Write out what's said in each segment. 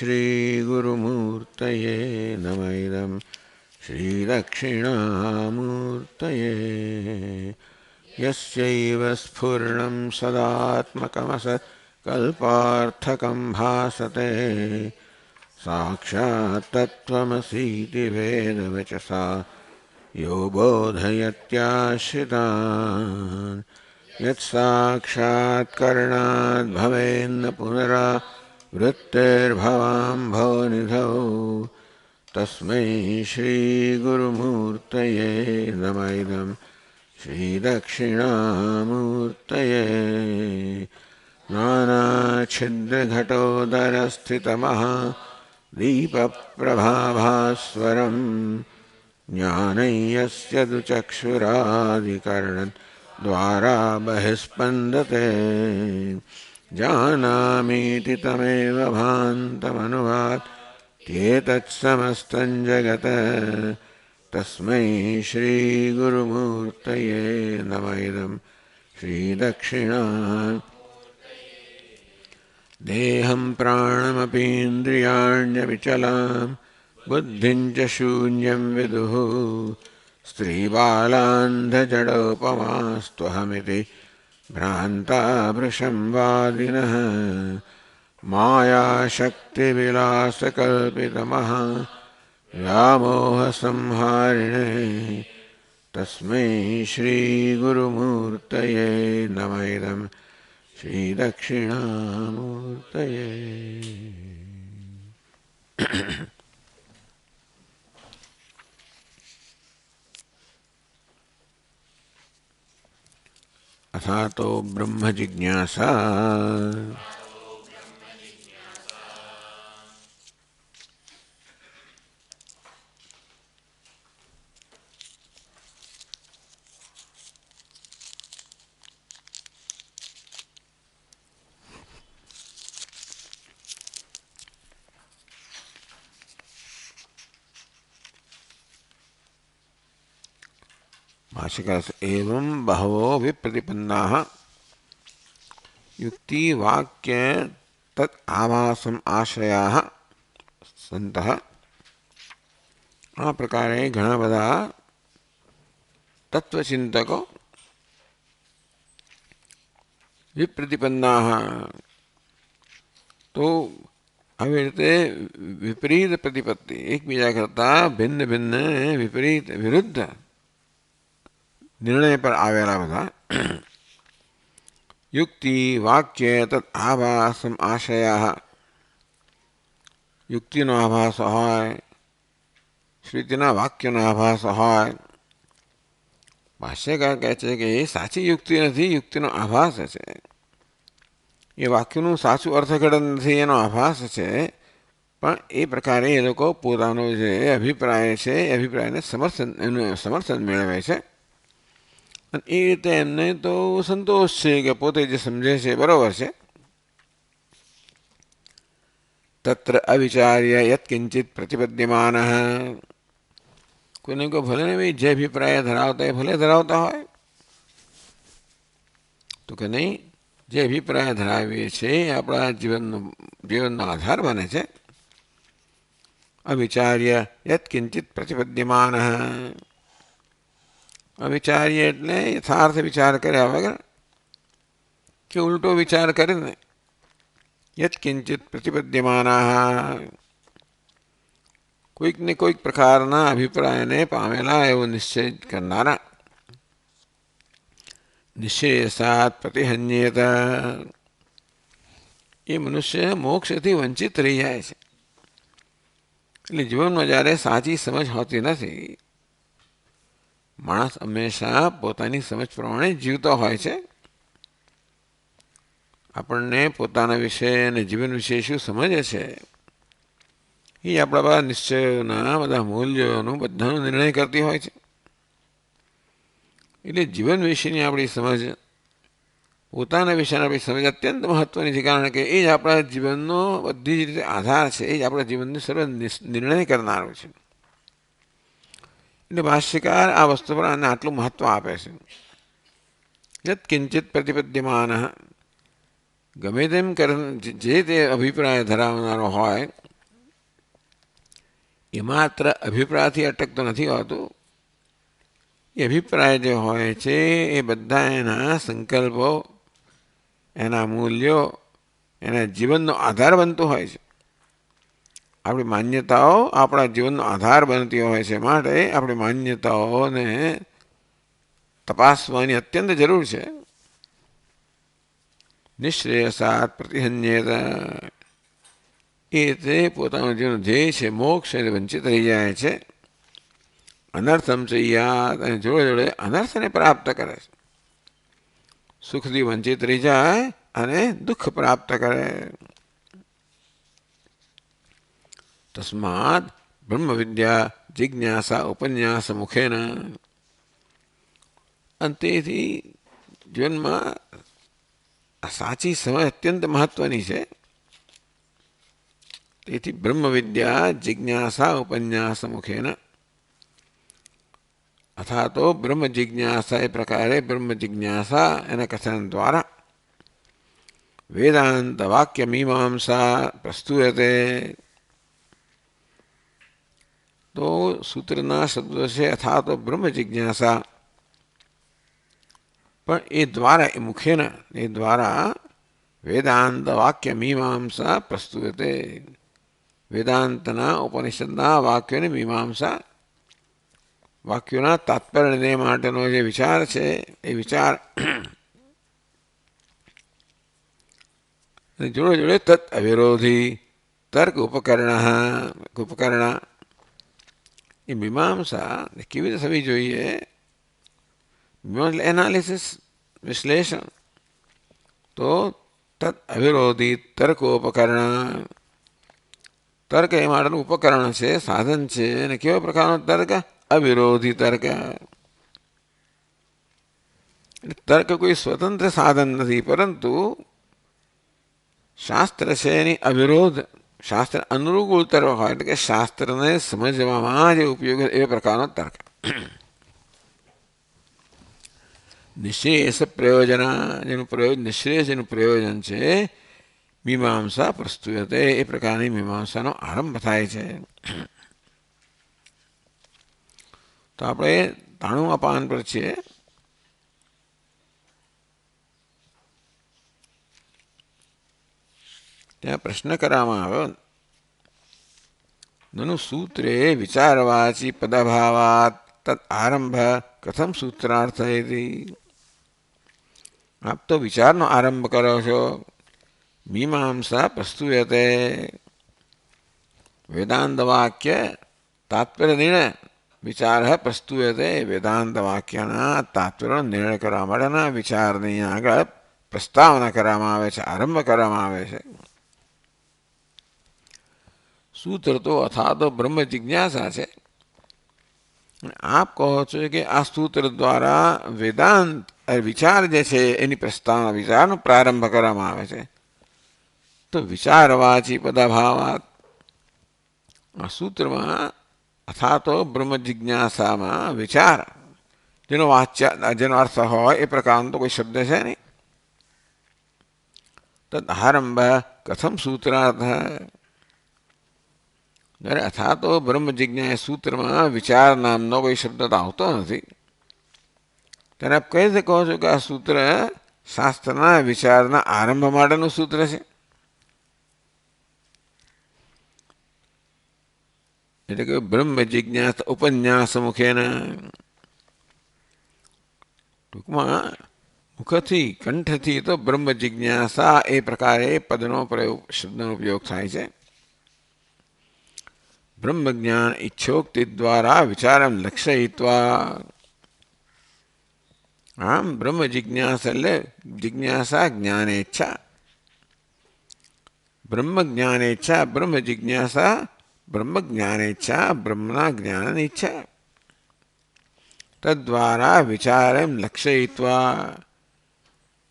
श्रीगुरुमूर्तये नमः। इदं श्रीदक्षिणामूर्तये यस्यैव स्फुरणं सदात्मकमसत्कल्पार्थकं भासते साक्षात् तत्त्वमसीति वेदवचसा यो बोधयत्याश्रितान् यत्साक्षात्करणाद् भवेन्न पुनरावृत्तिर्भवाम्भोनिधौ तस्मै श्रीगुरुमूर्तये नमः। इदं श्रीदक्षिणामूर्तये नानाच्छिद्रघटोदरस्थितमः दीपप्रभाभास्वरं ज्ञानं यस्य दुचक्षुरादिकरणद्वारा बहिस्पन्दते जानामीति तमेव भान्तमनुभात्येतत्समस्तं जगत् तस्मै श्रीगुरुमूर्तये नमः। इदं श्रीदक्षिणा देहं प्राणमपीन्द्रियाण्यविचलां बुद्धिं च शून्यं विदुः स्त्रीबालान्धजडोपमास्त्वहमिति भ्रान्ताभृशं वादिनः मायाशक्तिविलासकल्पितमः व्यामोहसंहारिणे तस्मै श्रीगुरुमूर्तये नमः। इदं श्रीदक्षिणामूर्तये अथातो ब्रह्मजिज्ञासा भाष्यकार एवं बहवो विप्रतिपन्नाः युक्ति वाक्य तत् आभासम आश्रयाः संतः आ प्रकारे घणा बधा तत्वचिंतको विप्रतिपन्नाः तो આવી રીતે વિપરીત પ્રતિપત્તિ એકબીજા કરતા भिन्न भिन्न विपरीत विरुद्ध निर्णय पर आवेला बधा युक्ति वाक्य तत् आभासम आशया युक्तिनो आभास होय श्रुतिना वाक्यनो आभास होय भाष्यकार કહે છે કે એ સાચી યુક્તિ નથી યુક્તિનો આભાસ છે એ વાક્યનું સાચું અર્થઘટન નથી એનો આભાસ છે પણ એ પ્રકારે એ લોકો પોતાનો જે અભિપ્રાય છે એ અભિપ્રાયને સમર્થન મેળવે છે અને એ રીતે એમને તો સંતોષ છે કે પોતે જે સમજે છે બરોબર છે તત્ર અવિચાર્ય યત્કિંચિત પ્રતિપદ્યમાનઃ કોઈને કોઈ ભલે ને ભાઈ જે અભિપ્રાય ધરાવતા એ ભલે ધરાવતા હોય તો કે નહીં જે અભિપ્રાય ધરાવીએ છીએ એ આપણા જીવનનો આધાર બને છે અવિચાર્ય યત્કિંચિત પ્રતિપદ્યમાનઃ અવિચાર્ય એટલે યથાર્થ વિચાર કર્યા વગર કે ઉલટો વિચાર કરીને યત્કિંચિત પ્રતિપદ્યમાનાઃ કોઈક ને કોઈક પ્રકારના અભિપ્રાયને પામેલા એવો નિશ્ચય કરનારા નિશ્ચયસાત પ્રતિહન્યેત એ મનુષ્ય મોક્ષથી વંચિત રહી જાય છે એટલે જીવનમાં જ્યારે સાચી સમજ હોતી નથી માણસ હંમેશા પોતાની સમજ પ્રમાણે જીવતો હોય છે આપણને પોતાના વિશે અને જીવન વિશે શું સમજે છે એ આપણા બધા નિશ્ચયોના બધા મૂલ્યોનું બધાનો નિર્ણય કરતી હોય છે એટલે જીવન વિશેની આપણી સમજ પોતાના વિશેની આપણી સમજ અત્યંત મહત્ત્વની છે કારણ કે એ જ આપણા જીવનનો બધી જ રીતે આધાર છે એ જ આપણા જીવનનો સર્વ નિર્ણય કરનારો છે એટલે ભાષ્યકાર આ વસ્તુ પર આને આટલું મહત્ત્વ આપે છે યત કિંચિત પ્રતિપદ્યમાન ગમે તેમ જે તે અભિપ્રાય ધરાવનારો હોય એ માત્ર અભિપ્રાયથી અટકતો નથી હોતું. એ અભિપ્રાય જે હોય છે એ બધા એના સંકલ્પો, એના મૂલ્યો, એના જીવનનો આધાર બનતો હોય છે. આપણી માન્યતાઓ આપણા જીવનનો આધાર બનતી હોય છે. માટે આપણી માન્યતાઓને તપાસવાની અત્યંત જરૂર છે. નિશ્રેયસાત પ્રતિહન્યેત, એ તે પોતાનું જીવન ધ્યેય છે મોક્ષ એને વંચિત રહી જાય છે. અનર્થમ ચૈયાત, અને જોડે જોડે અનર્થને પ્રાપ્ત કરે છે. સુખથી વંચિત રહી જાય અને દુઃખ પ્રાપ્ત કરે. તસ્માદ બ્રહ્મ વિદ્યા જિજ્ઞાસા ઉપન્યાસ મુખેન, અને તેથી જીવનમાં સાચી સમજ અત્યંત મહત્વની છે. તેથી બ્રહ્મ વિદ્યા જિજ્ઞાસા ઉપન્યાસ મુખેન, અથવા તો બ્રહ્મ જિજ્ઞાસા એ પ્રકારે બ્રહ્મ જિજ્ઞાસા એના કથન દ્વારા વેદાંત વાક્ય મીમાંસા પ્રસ્તુયતે. તો સૂત્રના શબ્દો છે અથવા તો બ્રહ્મ જિજ્ઞાસા, પણ એ દ્વારા એ મુખેના એ દ્વારા વેદાંત વાક્ય મીમાંસા પ્રસ્તુયતે, વેદાંતના ઉપનિષદના વાક્યોની મીમાંસા, વાક્યોના તાત્પર્ય નિર્ણય માટેનો જે વિચાર છે એ વિચાર જોડે જોડે તત્ અવિરોધી તર્ક ઉપકરણ, એ મીમાંસા કેવી રીતે થવી જોઈએ? એનાલિસિસ, વિશ્લેષણ. તો તત્ અવિરોધી તર્કોપકરણ, તર્ક એ માટેનું ઉપકરણ છે, સાધન છે. અને કેવા પ્રકારનો તર્ક? અવિરોધી તર્ક. તર્ક કોઈ સ્વતંત્ર સાધન નથી, પરંતુ શાસ્ત્ર છે એની અવિરોધ, શાસ્ત્ર અનુકૂળ તર્ક હોય, એટલે કે શાસ્ત્રને સમજવામાં જે ઉપયોગ એ પ્રકારનો તર્ક. નિશ્રેયસ પ્રયોજન, જેનું પ્રયોજન નિશ્રેયસ જેનું પ્રયોજન છે, મીમાંસા પ્રસ્તુયતે, એ પ્રકારની મીમાંસાનો આરંભ થાય છે. તો આપણે 93મા પાન પર છીએ. ત્યાં પ્રશ્ન કરવામાં આવ્યો, નનુ સૂત્રે વિચારવાચી પદભાવાત તદ આરંભ કથમ સૂત્રાર્થ ઇતિ. આપ તો વિચારનો આરંભ કરો છો, મીમાંસા પ્રસ્તુયતે, વેદાંત વાક્ય તાત્પર્ય નિર્ણય વિચાર પ્રસ્તુયતે, વેદાંત વાક્યના તાત્પર્યનો નિર્ણય કરવા માટેના વિચારની આગળ પ્રસ્તાવના કરવામાં આવે છે, આરંભ કરવામાં આવે છે. સૂત્ર તો અથવા તો બ્રહ્મ જિજ્ઞાસા છે. આપ કહો છો કે આ સૂત્ર દ્વારા વેદાંત વિચાર જે છે એની પ્રસ્તાવના, વિચારનો પ્રારંભ કરવામાં આવે છે. તો વિચારવાચી પદભાવાત, આ સૂત્રમાં અથવા તો બ્રહ્મ જિજ્ઞાસામાં વિચાર જેનો વાચ્ય, જેનો અર્થ હોય એ પ્રકારનો તો કોઈ શબ્દ છે નહીં. તદ આરંભ કથમ સૂત્રાર્થ, અથવા તો બ્રહ્મ જિજ્ઞાસા સૂત્રમાં વિચાર નામનો કોઈ શબ્દ તો આવતો નથી. ત્યારે આપ કઈ રીતે કહો છો કે આ સૂત્ર શાસ્ત્રના વિચારના આરંભ માટેનું સૂત્ર છે? એટલે કે બ્રહ્મ જિજ્ઞાસા ઉપન્યાસ મુખેના, ટૂંકમાં મુખથી કંઠથી તો બ્રહ્મ જિજ્ઞાસા એ પ્રકારે પદનો પ્રયોગ, શબ્દનો ઉપયોગ થાય છે. બ્રહ્મ જ્ઞાન ઈચ્છોક્તિ દ્વારા વિચારમ લક્ષયિત્વા, આમ બ્રહ્મ જિજ્ઞાસા એટલે જિજ્ઞાસા જ્ઞાનેચ્છા, બ્રહ્મ જ્ઞાનેચ્છા, બ્રહ્મ જિજ્ઞાસા બ્રહ્મ જ્ઞાનેચ્છા, બ્રહ્મના જ્ઞાનની ઈચ્છા. તદ્વારા વિચારમ લક્ષયિત્વા,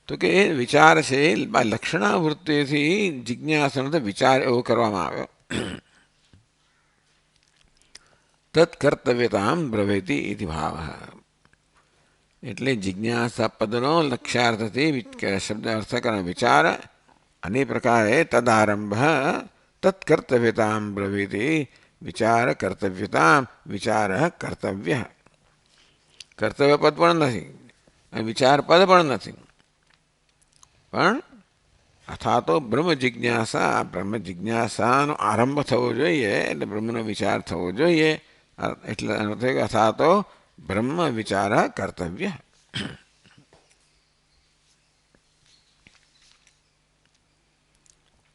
તો કે એ વિચાર છે લક્ષણાવૃત્તિથી જિજ્ઞાસાનો વિચાર એવો કરવામાં આવ્યો. તત્કર્તવ્યતામ બ્રવેતિ ઇતિ ભાવ, એટલે જિજ્ઞાસા પદનો લક્ષ્યાર્થથી શબ્દ અર્થ કરવાનો વિચાર, અને પ્રકારે તદારંભ તત્કર્તવ્યતામ બ્રવીતિ, વિચાર કર્તવ્યતા વિચાર કર્તવ્ય. કર્તવ્ય પદ પણ નથી અને વિચાર પદ પણ નથી, પણ અથવા તો બ્રહ્મ જિજ્ઞાસાનો આરંભ થવો જોઈએ, એટલે બ્રહ્મનો વિચાર થવો જોઈએ. એટલે અથવા તો બ્રહ્મ વિચાર કર્તવ્ય.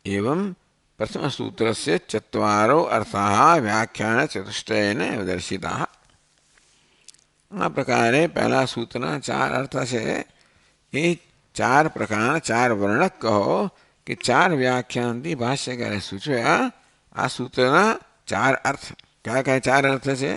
एवं प्रथम सूत्र से चत्वारो अर्थाः व्याख्यान चतुष्टयेन दर्शिताः. आ प्रकारे पहला सूत्रना चार अर्थ છે. એ ચાર પ્રકાર, ચાર વર્ણક કહો કે ચાર વ્યાખ્યાનથી ભાષ્યકારે સૂચવ્યા આ સૂત્રના ચાર અર્થ. કયા કયા ચાર અર્થ છે?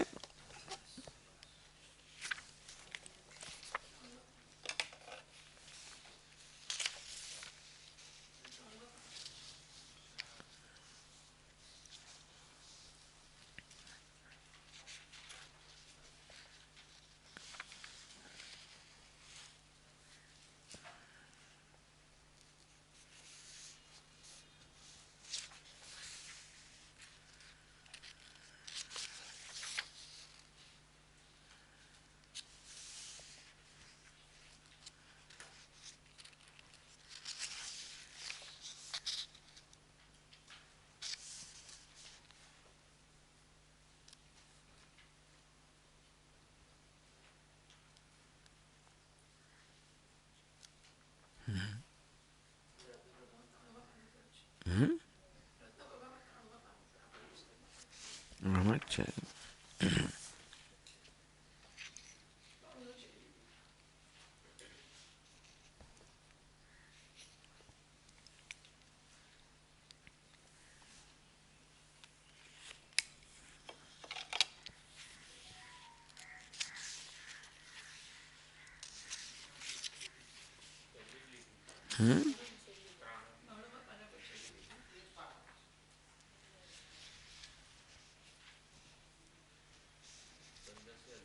છે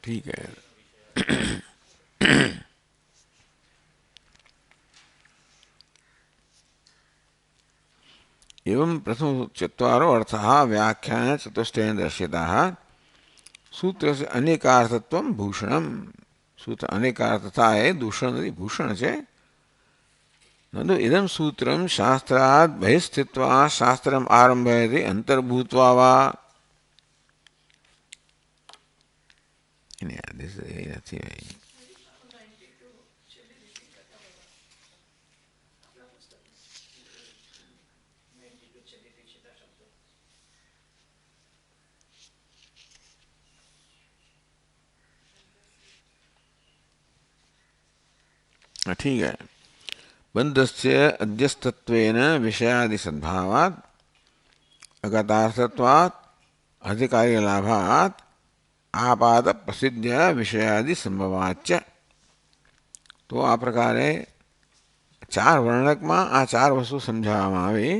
ठीक है. एवं प्रथम चत्वारो अर्थाः व्याख्यान चतुष्टयेन दर्शिताः. सूत्र से अनेकार्थत्वं भूषणम. सूत्र अनेकार्थता है, दूषण नहीं, भूषण છે. ननु इदं सूत्रं शास्त्रात् बहिस्थित्वा शास्त्रम् आरम्भयति अंतर्भूत्वा वा. ठीक है. बंधस्य अध्यस्तत्वेन विषयादि सद्भावात् अगतार्थत्वात् अधिकारी लाभात् आपाद प्रसिद्ध विषयादि संभवाच्च. तो आ प्रकारे चार वर्णकમાં આ ચાર વસ્તુ સમજાવવામાં આવી.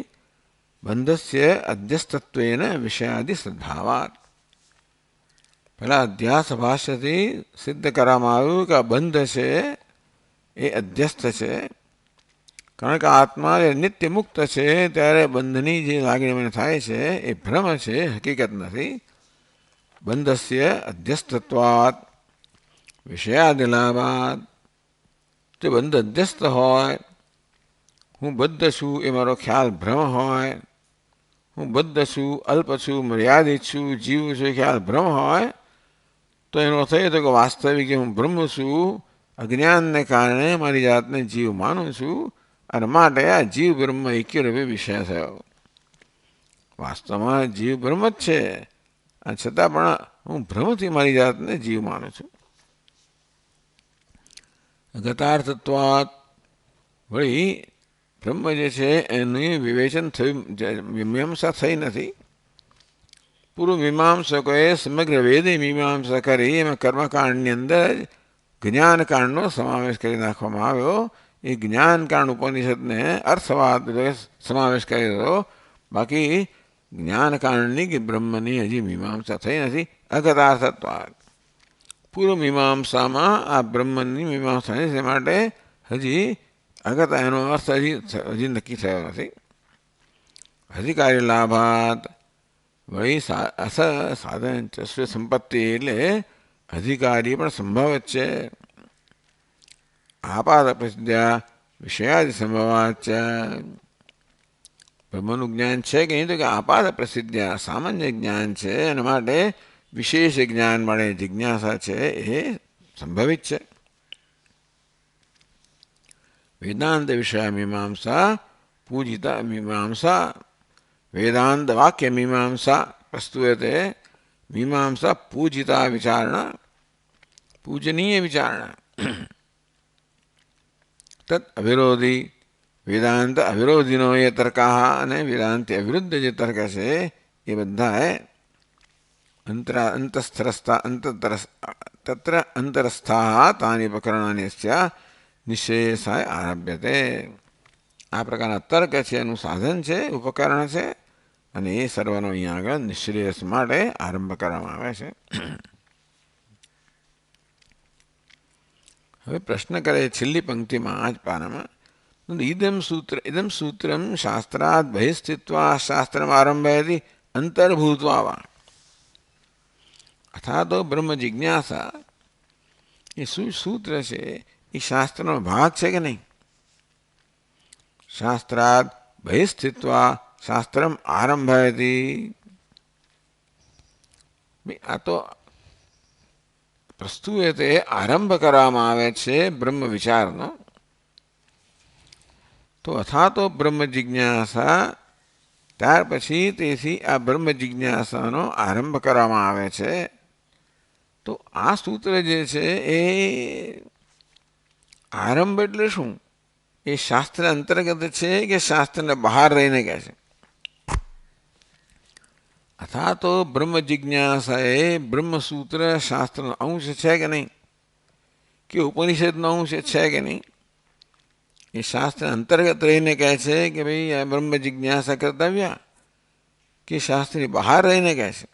બંધસ્ય અધ્યસ્તત્વેન વિષયાદિ સદ્ભાવાત. પહેલા અધ્યાસ ભાષ્યથી સિદ્ધ કરવામાં આવ્યું કે આ બંધ છે એ અધ્યસ્ત છે. કારણ કે આત્મા એ નિત્ય મુક્ત છે, ત્યારે બંધની જે લાગણી મને થાય છે એ ભ્રમ છે, હકીકત નથી. બંધસ્ય અધ્યસ્તત્વાત વિષયાદિલાભાત. તે બંધ અધ્યસ્ત હોય, હું બદ્ધ છું એ મારો ખ્યાલ ભ્રમ હોય, હું બદ્ધ છું, અલ્પ છું, મર્યાદિત છું, જીવ છું એ ખ્યાલ ભ્રમ હોય, તો એનો અર્થ એ તો કે વાસ્તવિક હું બ્રહ્મ છું, અજ્ઞાનને કારણે મારી જાતને જીવ માનું છું, અને માટે આ જીવ બ્રહ્મ એક્યરૂપે વિષય થયો. વાસ્તવમાં જીવ બ્રહ્મ જ છે, અને છતાં પણ હું ભ્રમથી મારી જાતને જીવ માનું છું. ગતાર્થત્વાત. વળી બ્રહ્મ જે છે એનું વિવેચન થયું, મીમાંસા થઈ નથી. પૂર્વ મીમાંસકોએ સમગ્ર વેદે મીમાંસા કરી, એમાં કર્મકાંડની અંદર જ જ્ઞાનકાંડનો સમાવેશ કરી નાખવામાં આવ્યો. એ જ્ઞાનકાંડ ઉપનિષદને અર્થવાદ સમાવેશ કરી દીધો. બાકી જ્ઞાનકાંડની કે બ્રહ્મની હજી મીમાંસા થઈ નથી. અગતાર્થત્વાદ. પૂર્વ મીમાંસામાં આ બ્રહ્મની મીમાંસા છે, માટે હજી અગત એનો અર્થ હજી નક્કી થયો નથી. અધિકારી લાભાત. વળી અસ સાધન સ્વ સંપત્તિ એટલે અધિકારી પણ સંભવ જ છે. આપાત પ્રસિદ્ધ્યા વિષયાદિ સંભવાચ. બ્રહ્મનું જ્ઞાન છે કે નહીં તો કે આપાત પ્રસિદ્ધ્યા સામાન્ય જ્ઞાન છે, એના માટે વિશેષ જ્ઞાન મળે જિજ્ઞાસા છે એ સંભવિત છે. વેદાંત વિષય મીમાંસા પૂજિતા મીમાંસા વેદાંત વાક્ય મીમાંસા પ્રસ્તુયતે. मीमांसा पूजिता विचारणा पूजनीय विचारणा तत् अविरोधी वेदांत अविरोधीनो ये तर्का અને વેદાંત અવિરુદ્ધ જે તર્ક છે એ બધા તત્ર અંતરસ્થા તાની પ્રકરણાની નિશેષાય આરભ્યતે. આ પ્રકારના તર્ક છે એનું સાધન છે, ઉપકરણ છે, અને એ સર્વનો અહીંયા આગળ નિશ્રેયસ માટે આરંભ કરવામાં આવે છે. હવે પ્રશ્ન કરે છેલ્લી પંક્તિમાં આ જ પાનામાં, ઇદમ સૂત્રમ શાસ્ત્રાદ બહિસ્થિત્વા શાસ્ત્રમ આરંભયતિ અંતર્ભૂતવા વા. અથવા તો બ્રહ્મ જિજ્ઞાસા એ સૂત્ર છે એ શાસ્ત્રનો ભાગ છે કે નહીં? શાસ્ત્રાદ બહિસ્થિત્વા શાસ્ત્રમ આરંભયતી. આ તો પ્રસ્તુયતે આરંભ કરવામાં આવે છે બ્રહ્મ વિચારનો. તો અથવા તો બ્રહ્મ જિજ્ઞાસા ત્યાર પછી તેથી આ બ્રહ્મ જિજ્ઞાસાનો આરંભ કરવામાં આવે છે. તો આ સૂત્ર જે છે એ આરંભ એટલે શું? એ શાસ્ત્ર અંતર્ગત છે કે શાસ્ત્રને બહાર રહીને કહે છે? અથવા તો બ્રહ્મ જિજ્ઞાસા એ બ્રહ્મસૂત્ર શાસ્ત્રનો અંશ છે કે નહીં, કે ઉપનિષદનો અંશ છે કે નહીં? એ શાસ્ત્ર અંતર્ગત રહીને કહે છે કે ભાઈ આ બ્રહ્મ જિજ્ઞાસા કર્તવ્ય, કે શાસ્ત્રની બહાર રહીને કહે છે?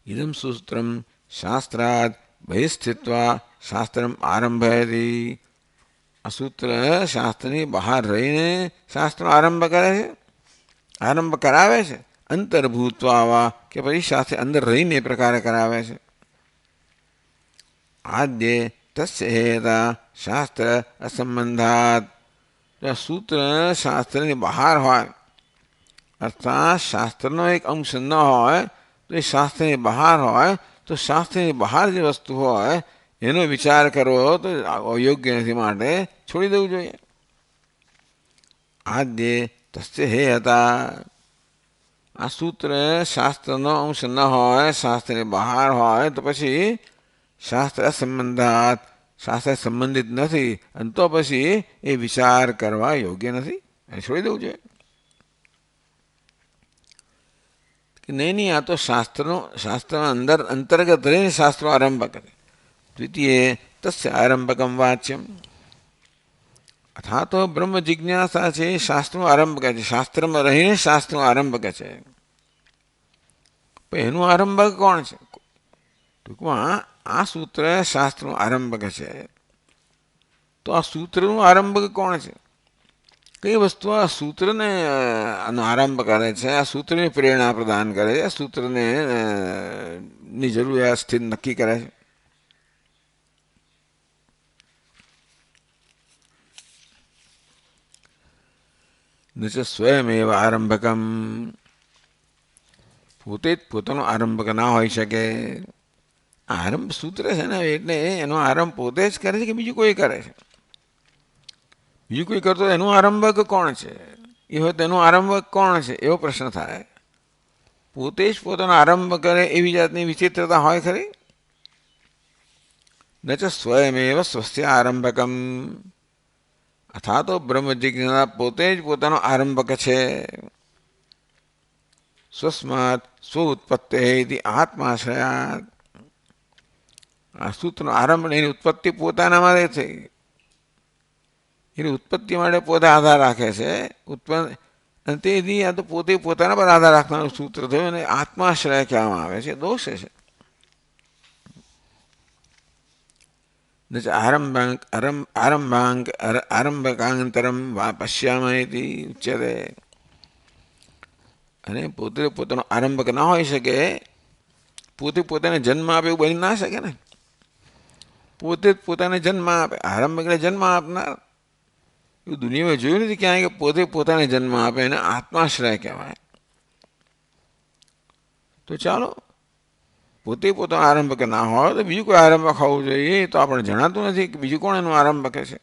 ઇદમ સૂત્રમ શાસ્ત્રાદ બહિસ્થિત્વા શાસ્ત્રમ આરંભયતી. આ સૂત્ર શાસ્ત્રની બહાર રહીને શાસ્ત્રનો આરંભ કરે છે, આરંભ કરાવે છે. અંતર્ભૂતવા વા કે પછી શાસ્ત્ર અંદર રહીને એ પ્રકારે કરાવે છે. આદ્ય તસ્ય હેતા શાસ્ત્ર અસંબંધાત. સૂત્ર શાસ્ત્રની બહાર હોય અર્થાત શાસ્ત્રનો એક અંશ ન હોય તો એ શાસ્ત્રની બહાર હોય તો શાસ્ત્રની બહાર જે વસ્તુ હોય એનો વિચાર કરવો તો યોગ્ય નથી, માટે છોડી દેવું જોઈએ. આદ્ય તસ્ય હે હતા. આ સૂત્ર શાસ્ત્રનો અંશ ન હોય, શાસ્ત્રની બહાર હોય તો પછી શાસ્ત્ર સંબંધાત, શાસ્ત્ર સંબંધિત નથી, અને તો પછી એ વિચાર કરવા યોગ્ય નથી, છોડી દેવું જોઈએ. નહીં, આ તો શાસ્ત્રમાં અંતર્ગત રહીને શાસ્ત્રો આરંભ કરે. દ્વિતીય તસ્ય આરંભકમ વાચ્યમ. અથવા તો બ્રહ્મ જિજ્ઞાસા છે શાસ્ત્રનો આરંભ કરે છે, શાસ્ત્રમાં રહીને શાસ્ત્રનો આરંભ કરે છે. પણ એનું આરંભક કોણ છે? ટૂંકમાં આ સૂત્ર શાસ્ત્રનો આરંભક છે. તો આ સૂત્રનું આરંભક કોણ છે? કઈ વસ્તુ આ સૂત્રને આરંભ કરે છે, આ સૂત્રની પ્રેરણા પ્રદાન કરે છે, આ સૂત્રને ની જરૂરિયાત સ્થિર નક્કી કરે છે? ન સ્વયમેવ આરંભકમ. પોતે જ પોતાનો આરંભક ના હોઈ શકે. આરંભ સૂત્ર છે ને એટલે એનો આરંભ પોતે જ કરે છે કે બીજું કોઈ કરે છે? બીજું કોઈ કરતો એનું આરંભક કોણ છે? એ હોય તો એનું આરંભક કોણ છે એવો પ્રશ્ન થાય. પોતે જ પોતાનો આરંભ કરે એવી જાતની વિચિત્રતા હોય ખરી? ન સ્વયમેવ સ્વસ્ય આરંભકમ. અથવા તો બ્રહ્મ જિજ્ઞાસા પોતે જ પોતાનો આરંભક છે. સ્વસ્માત સ્વ ઉત્પત્તિ આત્માશ્રયાત. આ સૂત્રનો આરંભ એની ઉત્પત્તિ પોતાનામાં થઈ, એની ઉત્પત્તિ માટે પોતે આધાર રાખે છે. અને તેથી આ તો પોતે પોતાના પર આધાર રાખનારું સૂત્ર થયું અને આત્માશ્રય કહેવામાં આવે છે. દોષ છે. न च આરંભકાંતરમ વા પશ્યામઃ ઇતિ ઉચ્યતે. અને પોતે પોતાનો આરંભક ના હોઈ શકે, પોતે પોતાને જન્મ આપે એવું બની ના શકે ને. પોતે જ પોતાને જન્મ આપે, આરંભ એટલે જન્મ આપનાર. એવું દુનિયામાં જોયું નથી ક્યાંય કે પોતે પોતાને જન્મ આપે એને આત્માશ્રય કહેવાય. તો ચાલો, પોતે પોતાનો આરંભક ના હોય તો બીજું કોઈ આરંભક હોવું જોઈએ, તો આપણને જણાતું નથી કે બીજું કોણ એનું આરંભક છે.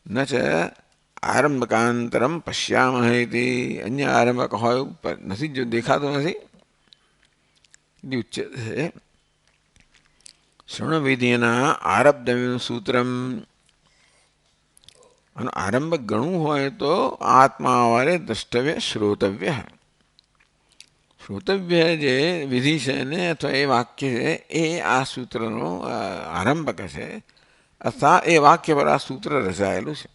ન છે આરંભકાંતરમ પશ્યામઃ ઇતિ, અન્ય આરંભક હોય નથી, જો દેખાતું નથી. ઉચ્ચતે શ્રવણવિધિના આરબ્ધવ્યનું સૂત્રમ. અને આરંભક ગણવું હોય તો આત્માવારે દ્રષ્ટવ્ય શ્રોતવ્ય. શ્રોતવ્ય જે વિધિ છે ને અથવા એ વાક્ય છે એ આ સૂત્રનો આરંભક છે, અથવા એ વાક્ય પર આ સૂત્ર રચાયેલું છે.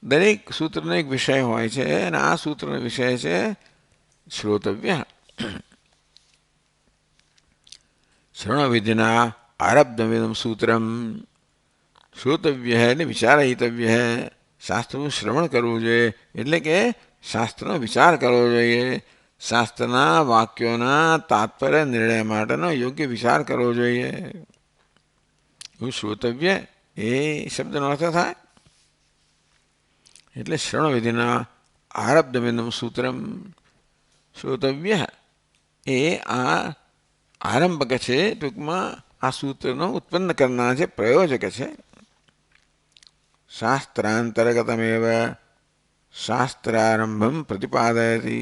દરેક સૂત્રનો એક વિષય હોય છે અને આ સૂત્રનો વિષય છે શ્રોતવ્ય. શ્રવણવિધિના આરબ્ધવ્યમ સૂત્રમ. શ્રોતવ્ય એટલે વિચારહિતવ્ય. શાસ્ત્રનું શ્રવણ કરવું જોઈએ એટલે કે શાસ્ત્રનો વિચાર કરવો જોઈએ. શાસ્ત્રના વાક્યોના તાત્પર્ય નિર્ણય માટેનો યોગ્ય વિચાર કરવો જોઈએ. એવું શ્રોતવ્ય એ શબ્દનો અર્થ થાય. એટલે શ્રવણવિધિના આરબ્ધવ્યમ સૂત્રમ. શ્રોતવ્ય એ આ આરંભક છે, ટૂંકમાં આ સૂત્રનો ઉત્પન્ન કરનાર છે, પ્રયોજક છે. શાસ્ત્રાંતર્ગતમેવ શાસ્ત્રારંભમ પ્રતિપાદયતિ.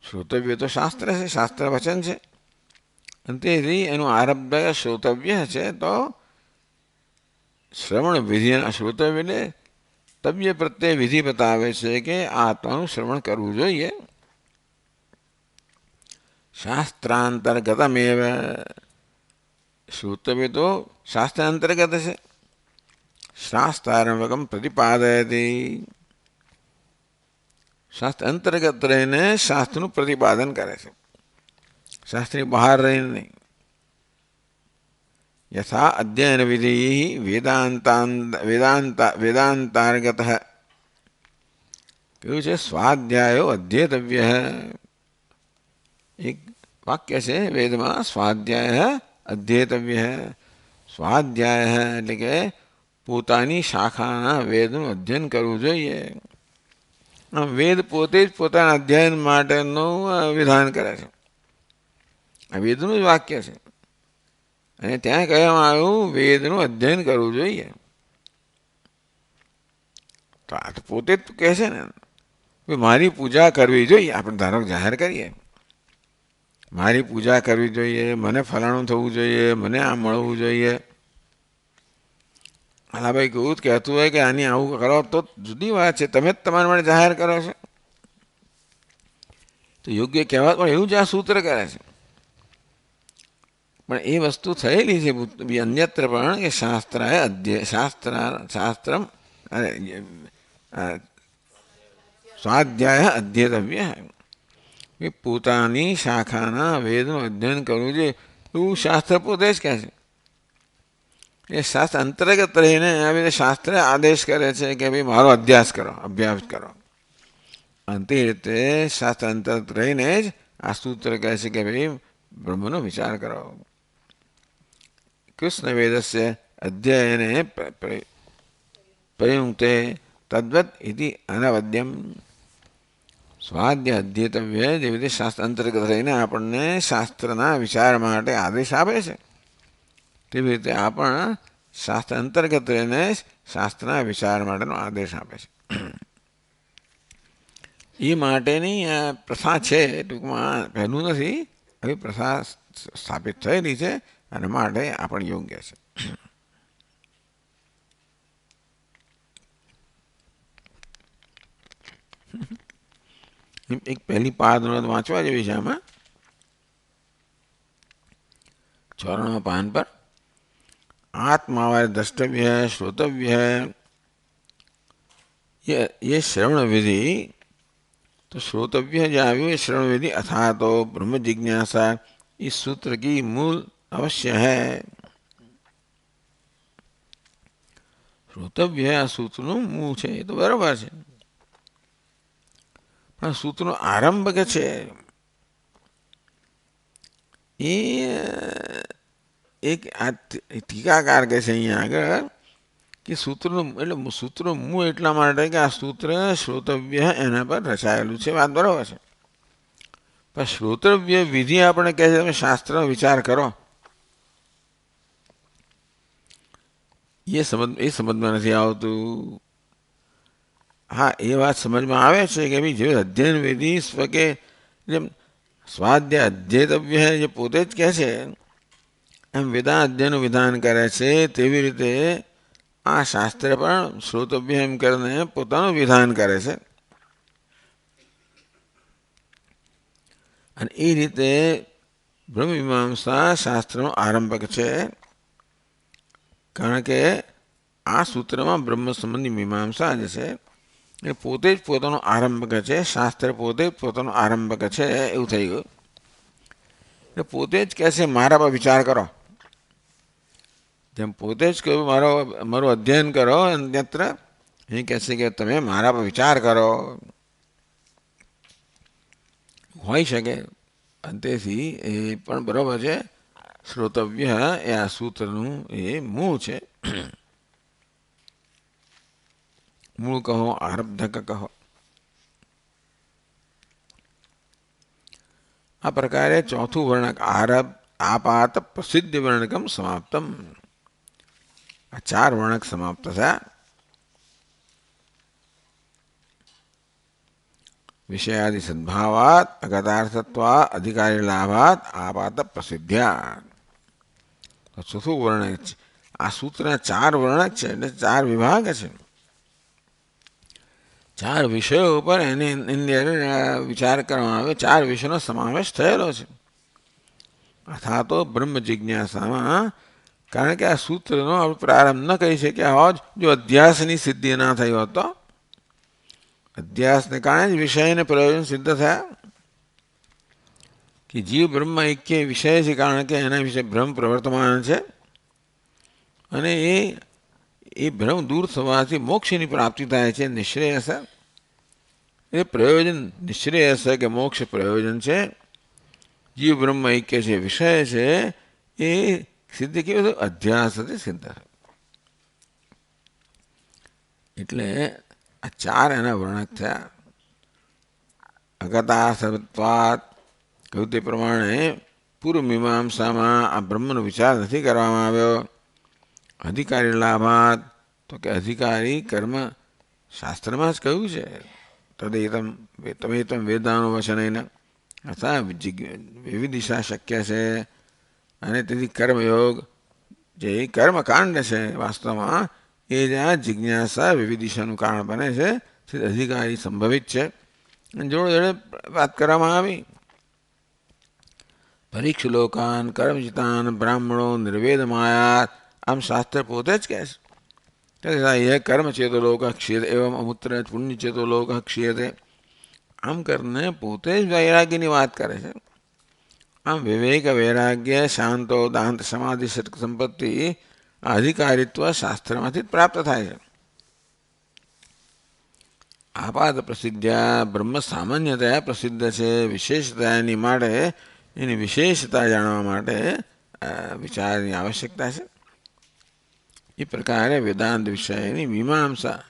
શ્રોતવ્ય તો શાસ્ત્ર છે, શાસ્ત્ર વચન છે, અને તેથી એનું આરબ્ધ શ્રોતવ્ય છે. તો શ્રવણ વિધિના શ્રોતવ્ય એટલે તવ્ય પ્રત્યે વિધિ બતાવે છે કે આ આત્માનું શ્રવણ કરવું જોઈએ. શાસ્ત્રાંતર્ગતમેવ. શ્રોતવ્ય તો શાસ્ત્ર અંતર્ગત છે. શાસ્ત્રારંભકમ પ્રતિપાદયતિ. શાસ્ત્ર અંતર્ગત રહીને શાસ્ત્રનું પ્રતિપાદન કરે છે, શાસ્ત્રની બહાર રહીને નહીં. યથા અધ્યયન વિધિ વેદાંતાર્ગત. કેવું છે? સ્વાધ્યાયો અધ્યેતવ્ય. એક વાક્ય છે વેદમાં, સ્વાધ્યાય અધ્યેતવ્ય. સ્વાધ્યાય એટલે કે પોતાની શાખાના વેદનું અધ્યયન કરવું જોઈએ. વેદ પોતે જ પોતાના અધ્યયન માટેનું વિધાન કરે છે. આ વેદનું જ વાક્ય છે, અને ત્યાં કહેવામાં આવ્યું વેદનું અધ્યયન કરવું જોઈએ. તો આ તો પોતે જ કહે છે ને, મારી પૂજા કરવી જોઈએ. આપણે ધારો જાહેર કરીએ, મારી પૂજા કરવી જોઈએ, મને ફલાણું થવું જોઈએ, મને આ મળવું જોઈએ. હા ભાઈ, કેવું જ કહેતું હોય કે આની આવું કરો તો જુદી વાત છે, તમે જ તમારા માટે જાહેર કરો છો તો યોગ્ય કહેવાત. પણ એવું જ આ સૂત્ર કરે છે. પણ એ વસ્તુ થયેલી છે અન્યત્ર પણ કે શાસ્ત્રાય શાસ્ત્રમ સ્વાધ્યાય અધ્યેતવ્ય. કે પોતાની શાખાના વેદનું અધ્યયન કરવું જોઈએ એવું શાસ્ત્ર પોતે જ કહે છે. એ શાસ્ત્ર અંતર્ગત રહીને આવી રીતે શાસ્ત્ર આદેશ કરે છે કે ભાઈ મારો અભ્યાસ કરો. અને તે રીતે શાસ્ત્ર અંતર્ગત રહીને જ આ સૂત્ર કહે છે કે ભાઈ બ્રહ્મનો વિચાર કરો. કૃષ્ણ વેદસ્ય અધ્યયને પ્રયુક્તે તદ્વત ઇતિ અનવદ્યમ. સ્વાધ્યાય અધ્યેતવ્ય જેવી રીતે શાસ્ત્ર અંતર્ગત રહીને આપણને શાસ્ત્રના વિચાર માટે આદેશ આપે છે, તેવી રીતે આપણ શાસ્ત્ર અંતર્ગત રહીને શાસ્ત્રના વિચાર માટેનો આદેશ આપે છે. એ માટેની પ્રથા છે, ટૂંકમાં પહેલું નથી, હવે પ્રથા સ્થાપિત થયેલી છે અને માટે આપણ યોગ્ય છે. એક પહેલી પાદ વાંચવા જેવી છે આમાં 94 પાન પર. आत्मा द्रष्टव्य है, श्रोतव्य है. ये श्रवण विधि तो श्रोतव्य है, जहाँ भी श्रवण विधि अथा तो ब्रह्म जिज्ञासा इस सूत्र की मूल अवश्य है. શ્રોતવ્ય આ સૂત્રનું મૂળ છે એ તો બરાબર છે, પણ સૂત્રનો આરંભ કે છે એ એક આ ટીકાકાર કહે છે અહીંયા આગળ કે સૂત્રનું એટલે સૂત્રનું મૂળ એટલા માટે કે આ સૂત્ર શ્રોતવ્ય એના પર રચાયેલું છે. વાત બરાબર છે, પણ શ્રોતવ્ય વિધિ આપણે કહે છે તમે શાસ્ત્રનો વિચાર કરો એ સમજમાં નથી આવતું. હા, એ વાત સમજમાં આવે છે કે ભાઈ જે અધ્યયન વિધિ સ્વકે જેમ સ્વાધ્યાય અધ્યેતવ્ય જે પોતે જ કહે છે એમ વેદા અધ્યયનનું વિધાન કરે છે તેવી રીતે આ શાસ્ત્ર પણ શ્રોતવ્ય એમ કરીને પોતાનું વિધાન કરે છે. અને એ રીતે બ્રહ્મમીમાંસા શાસ્ત્રનો આરંભક છે, કારણ કે આ સૂત્રમાં બ્રહ્મ સંબંધી મીમાંસા જે છે એ પોતે જ પોતાનો આરંભક છે. શાસ્ત્ર પોતે જ પોતાનો આરંભક છે એવું થઈ ગયું. એટલે પોતે જ કહે છે મારા પર વિચાર કરો, જેમ પોતે જ કહ્યું મારું અધ્યયન કરો, અન્યત્ર એ કહે છે કે તમે મારા પર વિચાર કરો. હોઈ શકે, અંતેથી એ પણ બરાબર છે. શ્રોતવ્ય એ આ સૂત્રનું એ મૂળ છે. મૂળ કહો, આરબ્ધક કહો. આ પ્રકારે ચોથું વર્ણક આપાત પ્રસિદ્ધ વર્ણકમ સમાપ્તમ. આ 4 વર્ણક સમાપ્ત થયા. વિષયાદિ સદ્ભાવાત અગતાર્થત્વા અધિકારી લાભાત આપાત પ્રસિદ્ધ્યા. ચોથું વર્ણક છે. આ સૂત્રના 4 વર્ણક છે એટલે 4 વિભાગ છે. 4 વિષયો ઉપર એની અંદર વિચાર કરવામાં આવે. 4 વિષયનો સમાવેશ થયેલો છે. અથવા તો બ્રહ્મ જિજ્ઞાસામાં, કારણ કે આ સૂત્રનો આપણે પ્રારંભ ન કરી શક્યા હોત જો અધ્યાસની સિદ્ધિ ના થઈ હોત તો. અધ્યાસને કારણે જ વિષયને પ્રયોજન સિદ્ધ થયા કે જીવ બ્રહ્મ એક્ય વિષય છે, કારણ કે એના વિશે ભ્રમ પ્રવર્તમાન છે અને એ ભ્રમ દૂર થવાથી મોક્ષની પ્રાપ્તિ થાય છે. નિશ્રેયસ એ પ્રયોજન, નિશ્રેયસ કે મોક્ષ પ્રયોજન છે. જીવ બ્રહ્મ એક્ય છે, વિષય છે, એ સિદ્ધ કેવું અધ્યાસથી સિદ્ધ. એટલે આ 4 એના વર્ણક થયા. અગતાર્થત્વાત કહ્યું તે પ્રમાણે પૂર્વ મીમાંસામાં આ બ્રહ્મનો વિચાર નથી કરવામાં આવ્યો. અધિકારી લાભાત તો કે અધિકારી કર્મ શાસ્ત્રમાં જ કહ્યું છે તદેતમ વેદાનો વચનેન અર્થાત વિવિધિશા શક્ય છે. અને તેથી કર્મયોગ જે કર્મકાંડ છે વાસ્તવમાં એ જ આ જિજ્ઞાસા વિવિધિશાનું કારણ બને છે. અધિકારી સંભવિત છે. જોડે જોડે વાત કરવામાં આવી. પરીક્ષ લોકાન કર્મજિતાન બ્રાહ્મણો નિર્વેદમાયા. આમ શાસ્ત્ર પોતે જ કહે છે એ કર્મ ચેતો લોક ક્ષીયતે એવમ અમૂત્ર પુણ્ય ચેતો લોક ક્ષીયતે. આમ કરીને પોતે જ વૈરાગ્યની વાત કરે છે. આમ વિવેક, વૈરાગ્ય, શાંતો, દાંત, સમાધિ, સત્ક સંપત્તિ આ અધિકારીત્વ શાસ્ત્રમાંથી જ પ્રાપ્ત થાય છે. આપાત પ્રસિદ્ધ્યા બ્રહ્મ સામાન્યતયા પ્રસિદ્ધ છે. વિશેષતા એની માટે, એની વિશેષતા જાણવા માટે વિચારની આવશ્યકતા છે. એ પ્રકારે વેદાંત વિષયની મીમાંસા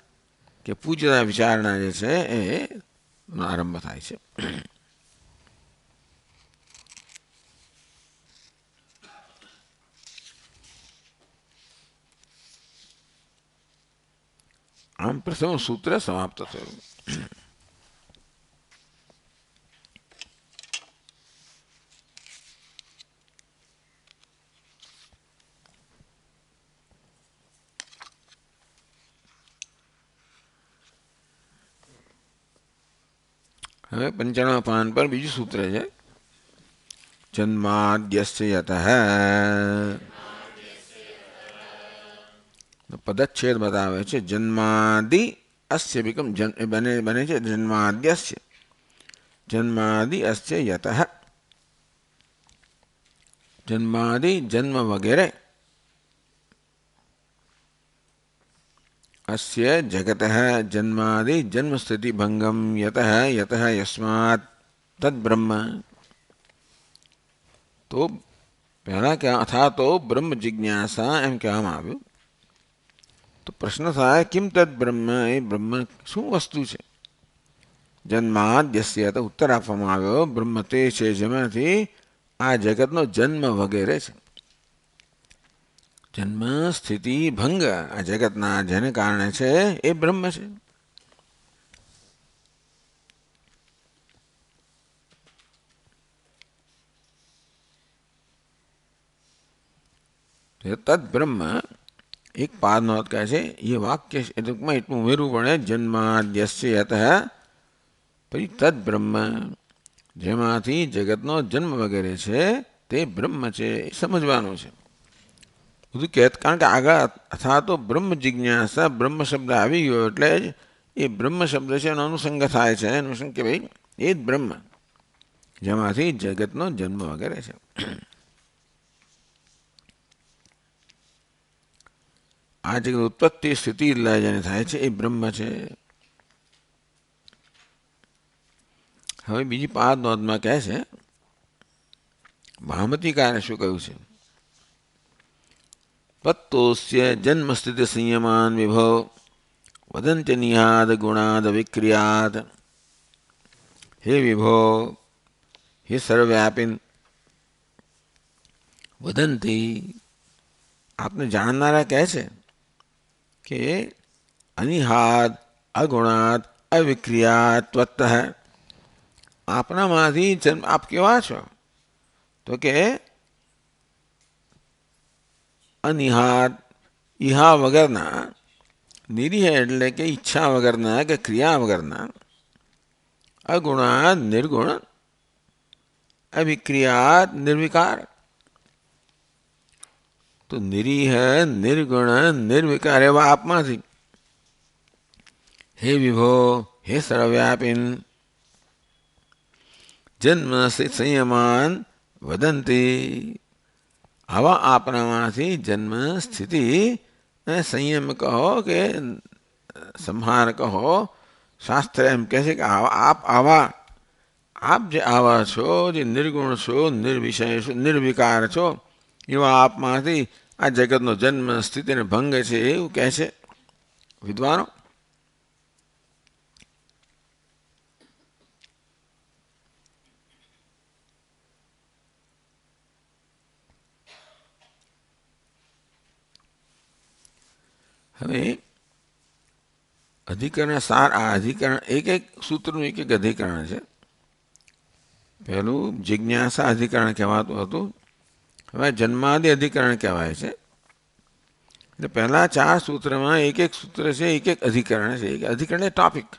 કે પૂજ્યતા વિચારણા જે છે એ આરંભ થાય છે. આમ પ્રથમ સૂત્ર સમાપ્ત થયું. હવે 95 પાન પર બીજું સૂત્ર છે. જન્માદ્યસ્ય યતઃ. પદચ્છેદ બતાવે છે. જન્માદિ અસ્ય વિકમ બને છે જન્માદ્યસ્ય. જન્માદિ અસ્ય યતઃ. જન્માદિ જન્મ વગેરે अस्य जगतः जन्मादि जन्म स्थिति भंगम यतः यतः यस्मात् तद ब्रह्म. तो पहला क्या था, तो ब्रह्म जिज्ञासा एम कહેવામાં આવ્યું. તો પ્રશ્ન થાય કિમ તદ બ્રહ્મ, એ બ્રહ્મ શું વસ્તુ છે? જન્માદ યસ્ય, તો ઉત્તર આપવામાં આવ્યો બ્રહ્મ તે છે જેમાંથી આ જગતનો જન્મ વગેરે છે. જન્મ સ્થિતિ ભંગ આ જગતના જેને કારણે છે એ બ્રહ્મ છે. તદ બ્રહ્મ એક પાદ નોંધ કહે છે, એ વાક્ય ટૂંકમાં એટલું ઉમેરવું પડે, જન્માદ્યસ્ય યતઃ પછી તદ બ્રહ્મ, જેમાંથી જગતનો જન્મ વગેરે છે તે બ્રહ્મ છે, એ સમજવાનું છે બધું કહેત. કારણ કે આગળ અથવા તો બ્રહ્મ જિજ્ઞાસા બ્રહ્મ શબ્દ આવી ગયો એટલે જ એ બ્રહ્મ શબ્દ છે એનો અનુસંગ થાય છે. અનુસંગ કે ભાઈ એ જ બ્રહ્મ જેમાંથી જગતનો જન્મ વગેરે છે. આ જગત ઉત્પત્તિ સ્થિતિ લય જેને થાય છે એ બ્રહ્મ છે. હવે બીજી પાદ નોંધમાં કહે છે, ભામતિકારે શું કહ્યું છે? તત્તોસ્ય જન્મ સ્થિતિ સંયમાન વિભવ વદંત્ય નિહાદ ગુણાદ વિક્રિયાદ. હે વિભો, હે સર્વવ્યાપિન, વદંતી આપને જાણનારા કહે છે કે અનિહાદ અગુણાદ અવિક્રિયાત ત્વત્તઃ, આપનામાંથી જન્મ આપ કેવા છો? તો કે અનિહાદ ઈહા વગરના, નિરીહ એટલે કે ઈચ્છા વગરના કે ક્રિયા વગરના, અગુણાદ નિર્ગુણ, અવિક્રિયાત નિર્વિકાર. તો નિરીહ નિર્ગુણ નિર્વિકાર એવા આપમાંથી હે વિભો, હે સર્વવ્યાપિન, જન્મ સંયમાન વદંતી, આવા આપણામાંથી જન્મ સ્થિતિ અને સંયમ કહો કે સંહાર કહો, શાસ્ત્ર એમ કહે છે કે આપ આવા, આપ જે આવા છો, જે નિર્ગુણ છો, નિર્વિષય છો, નિર્વિકાર છો, એવા આપમાંથી આ જગતનો જન્મ સ્થિતિ અને ભંગ છે એવું કહે છે વિદ્વાનો. હવે અધિકરણ સાર, આ અધિકરણ એક એક સૂત્રનું એક એક અધિકરણ છે. પહેલું જિજ્ઞાસા અધિકરણ કહેવાતું હતું, હવે જન્માદિ અધિકરણ કહેવાય છે. એટલે પહેલા 4 સૂત્રમાં એક એક સૂત્ર છે, એક એક અધિકરણ છે. એક અધિકરણ એ ટોપિક.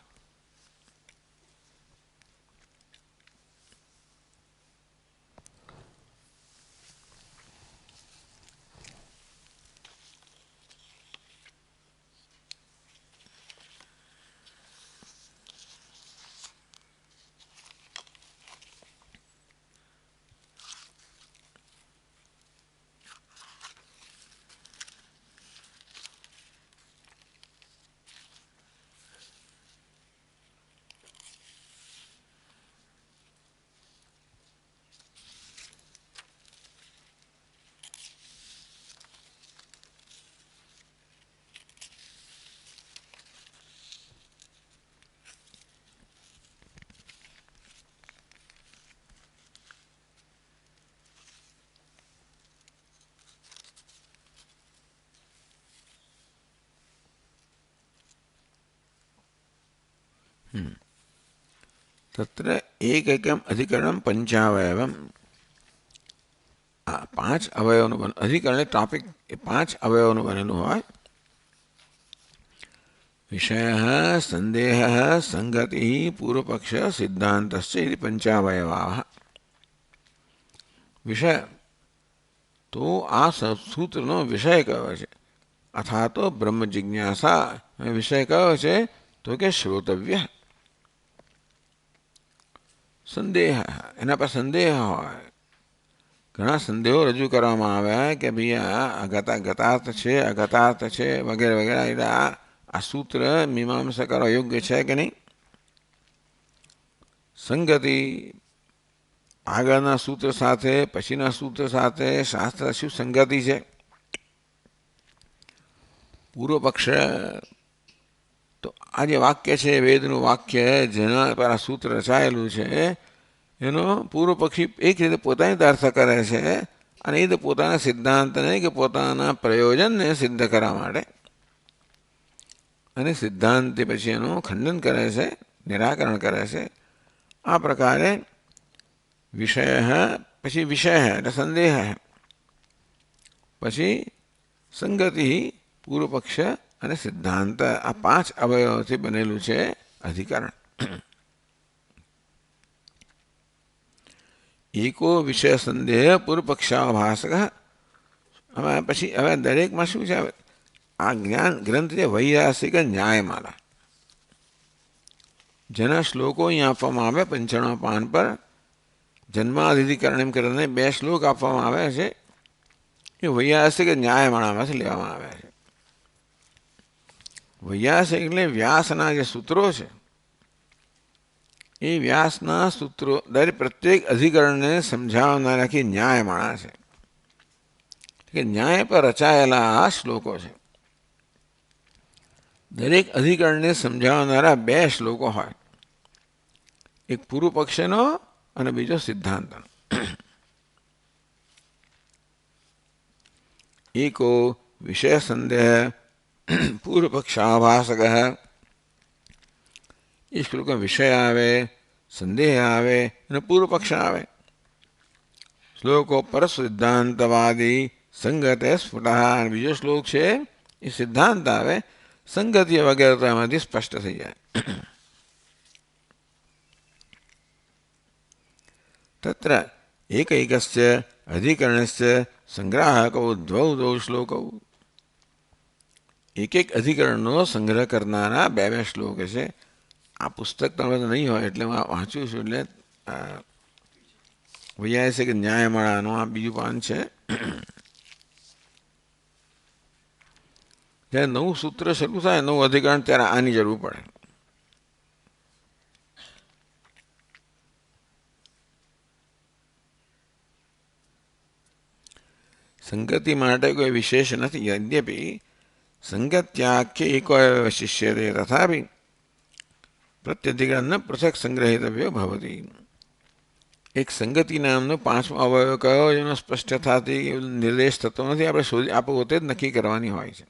તત્ર એકમ અધિકરણ પંચાવયવમ. આ 5 અવયવનું અધિકરણ ટોપિક એ 5 અવયવનું બનેલું હોય. વિષય સંદેહ સંગતિ પૂર્વપક્ષ સિદ્ધાંતશ્ચ ઇતિ પંચાવયવાઃ. વિષય તો આ સૂત્રનો વિષય કયો છે? અથવા તો બ્રહ્મ જિજ્ઞાસા વિષય કયો છે? તો કે શ્રોતવ્ય. સંદેહ, એના પર સંદેહ હોય ઘણા સંદેહો રજૂ કરવામાં આવ્યા કે ભાઈ આ ગતાર્થ છે, અગતાર્થ છે વગેરે વગેરે. એટલે આ સૂત્ર મીમાંસા કરવા યોગ્ય છે કે નહીં. સંગતિ આગળના સૂત્ર સાથે પછીના સૂત્ર સાથે શાસ્ત્ર શું સંગતિ છે. પૂર્વ પક્ષ તો આ જે વાક્ય છે વેદનું વાક્ય જેના પર આ સૂત્ર રચાયેલું છે એનો પૂર્વ પક્ષી એક રીતે પોતાની રીતે અર્થ કરે છે અને એ રીતે પોતાના સિદ્ધાંતને કે પોતાના પ્રયોજનને સિદ્ધ કરવા માટે અને સિદ્ધાંતે પછી એનું ખંડન કરે છે, નિરાકરણ કરે છે. આ પ્રકારે વિષય પછી વિષય એટલે સંદેહ પછી સંગતિ પૂર્વ પક્ષ અને સિદ્ધાંત આ 5 અવયવોથી બનેલું છે અધિકરણ. એકો વિષય સંદેહ પૂર્વ પક્ષાભાસક. પછી હવે દરેકમાં શું છે, આ જ્ઞાન ગ્રંથ છે વૈયાસિક ન્યાયમાલા, જેના શ્લોકો અહીં આપવામાં આવે 95 પાન પર. જન્માધિકરણ એમ કરીને 2 શ્લોક આપવામાં આવે છે. એ વૈયાસિક ન્યાયમાળામાંથી લેવામાં આવ્યા છે. વૈયાસિક એટલે વ્યાસના જે સૂત્રો છે એ વ્યાસના સૂત્રો દરેક પ્રત્યેક અધિકરણને સમજાવનારા કે ન્યાયમાળા છે, કે ન્યાય પર રચાયેલા આ શ્લોકો છે. દરેક અધિકરણને સમજાવનારા 2 શ્લોકો હોય, એક પૂર્વ પક્ષનો અને બીજો સિદ્ધાંતનો. એકો વિષય સંદેહ પૂર્વ પક્ષાભાસક. એ શ્લોકમાં વિષય આવે, સંદેહ આવે અને પૂર્વ પક્ષ આવે. શ્લોકો પર સિદ્ધાંતવાદી સંગતે સ્ફુટ. અને બીજો શ્લોક છે એ સિદ્ધાંત આવે, સંગતિ વગેરે તો એમાંથી સ્પષ્ટ થઈ જાય. તત્ર એકૈકસ્ય અધિકરણસ્ય સંગ્રાહકો દ્વૌ શ્લોકો. એક એક અધિકરણનો સંગ્રહ કરનારા 2 શ્લોક છે. આ પુસ્તક તમે નહીં હોય એટલે હું વાંચું છું. એટલે વૈયાસિક ન્યાયમાળાનું આ બીજું પાન છે. જ્યારે નવું સૂત્ર શરૂ થાય, નવું અધિકરણ, ત્યારે આની જરૂર પડે. સંગતિ માટે કોઈ વિશેષ નથી. યદ્યપિ સંગત્યાખ્ય એકો શિષ્યતે તથાપિ પ્રત્યધિકરણ પૃથક સંગ્રહિતવ્યો ભવતી. એક સંગતિ નામનો 5મો અવયવ કયો એનો સ્પષ્ટ થતી નિર્દેશ થતો નથી. આપણે પોતે જ નક્કી કરવાની હોય છે.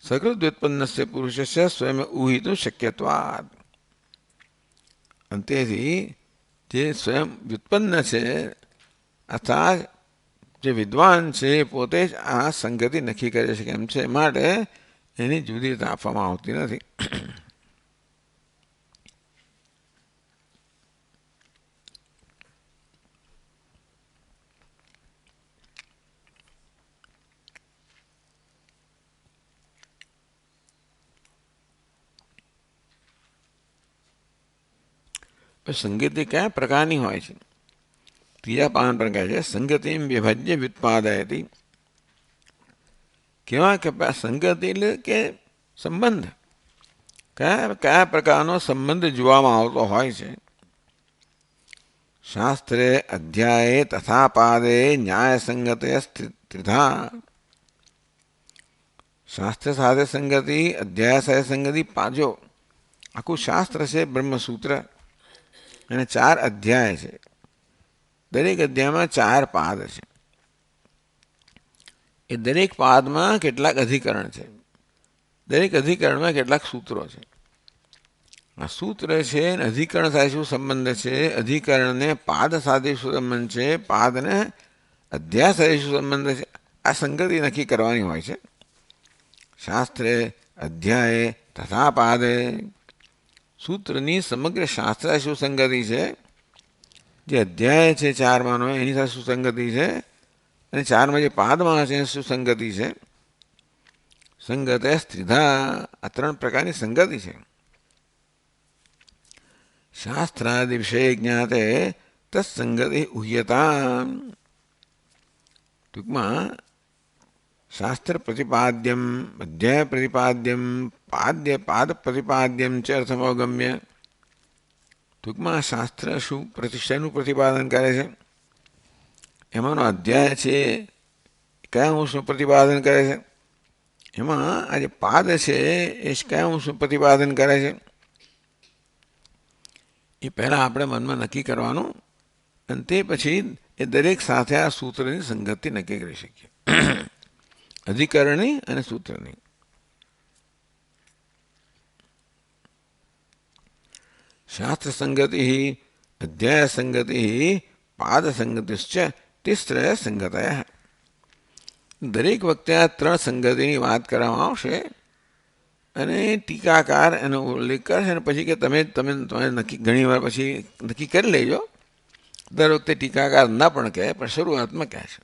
સકૃત વ્યુત્પન્નસ્ય પુરુષસ્ય સ્વયં ઊહિતું શક્યત્વાદ. અંતેથી જે સ્વયં વ્યુત્પન્ન છે અર્થાત જે વિદ્વાન છે પોતે જ આ સંગતિ નક્કી કરી શકે એમ છે, માટે એની જુદી રીતે આપવામાં આવતી નથી. સંગતિ કયા પ્રકારની હોય છે? 3 પાન પર કહે છે સંગતિ વિભજ્ય વ્યુત્પાદયતી. કેવા કે સંગતિ એટલે કે સંબંધ, કયા પ્રકારનો સંબંધ જોવામાં આવતો હોય છે. શાસ્ત્રે અધ્યાયે તથા પાદે ન્યાય સંગતે ત્રિધા. શાસ્ત્ર સાથે સંગતિ, અધ્યાય સાથે સંગતિ. પાજો આખું શાસ્ત્ર છે બ્રહ્મસૂત્ર, અને 4 અધ્યાય છે. દરેક અધ્યાયમાં 4 પાદ છે. એ દરેક પાદમાં કેટલાક અધિકરણ છે. દરેક અધિકરણમાં કેટલાક સૂત્રો છે. આ સૂત્ર છે અને અધિકરણ સાથે શું સંબંધ છે, અધિકરણને પાદ સાથે શું સંબંધ છે, પાદને અધ્યાય સાથે શું સંબંધ છે, આ સંગતિ નક્કી કરવાની હોય છે. શાસ્ત્રે અધ્યાયે તથા પાદે. સૂત્રની સમગ્ર શાસ્ત્ર શું સંગતિ છે, જે અધ્યાય છે 4માંનો એની સાથે સુસંગતિ છે, અને 4માં જે પાદમાં છે સુસંગતિ છે. સંગતે ત્રિધા. આ 3 પ્રકારની સંગતિ છે. શાસ્ત્રાદિ વિષય જ્ઞાતે તત્સંગતિ ઉહ્યતા. ટૂંકમાં શાસ્ત્ર પ્રતિપાદ્યમ, અધ્યાય પ્રતિપાદ્યમ, પાદ પ્રતિપાદ્યમ ચ અર્થમોગમ્ય. ટૂંકમાં શાસ્ત્ર શેનું પ્રતિપાદન કરે છે, એમાંનો અધ્યાય છે કયા અંશનું પ્રતિપાદન કરે છે, એમાં આ જે પાદ છે એ કયા અંશનું પ્રતિપાદન કરે છે, એ પહેલાં આપણે મનમાં નક્કી કરવાનું, અને તે પછી એ દરેક સાથે આ સૂત્રની સંગતિ નક્કી કરી શકીએ, અધિકરણની અને સૂત્રની. શાસ્ત્ર સંગતિ, અધ્યાય સંગતિ, પાદ સંગતિશ્ચ તિસ્ત્રય સંગતય. દરેક વખતે આ ત્રણ સંગતિની વાત કરવામાં આવશે અને ટીકાકાર એનો ઉલ્લેખ કરશે, અને પછી કે તમે નક્કી ઘણી વાર પછી નક્કી કરી લેજો. દર વખતે ટીકાકાર ના પણ કહે, પણ શરૂઆતમાં કહે છે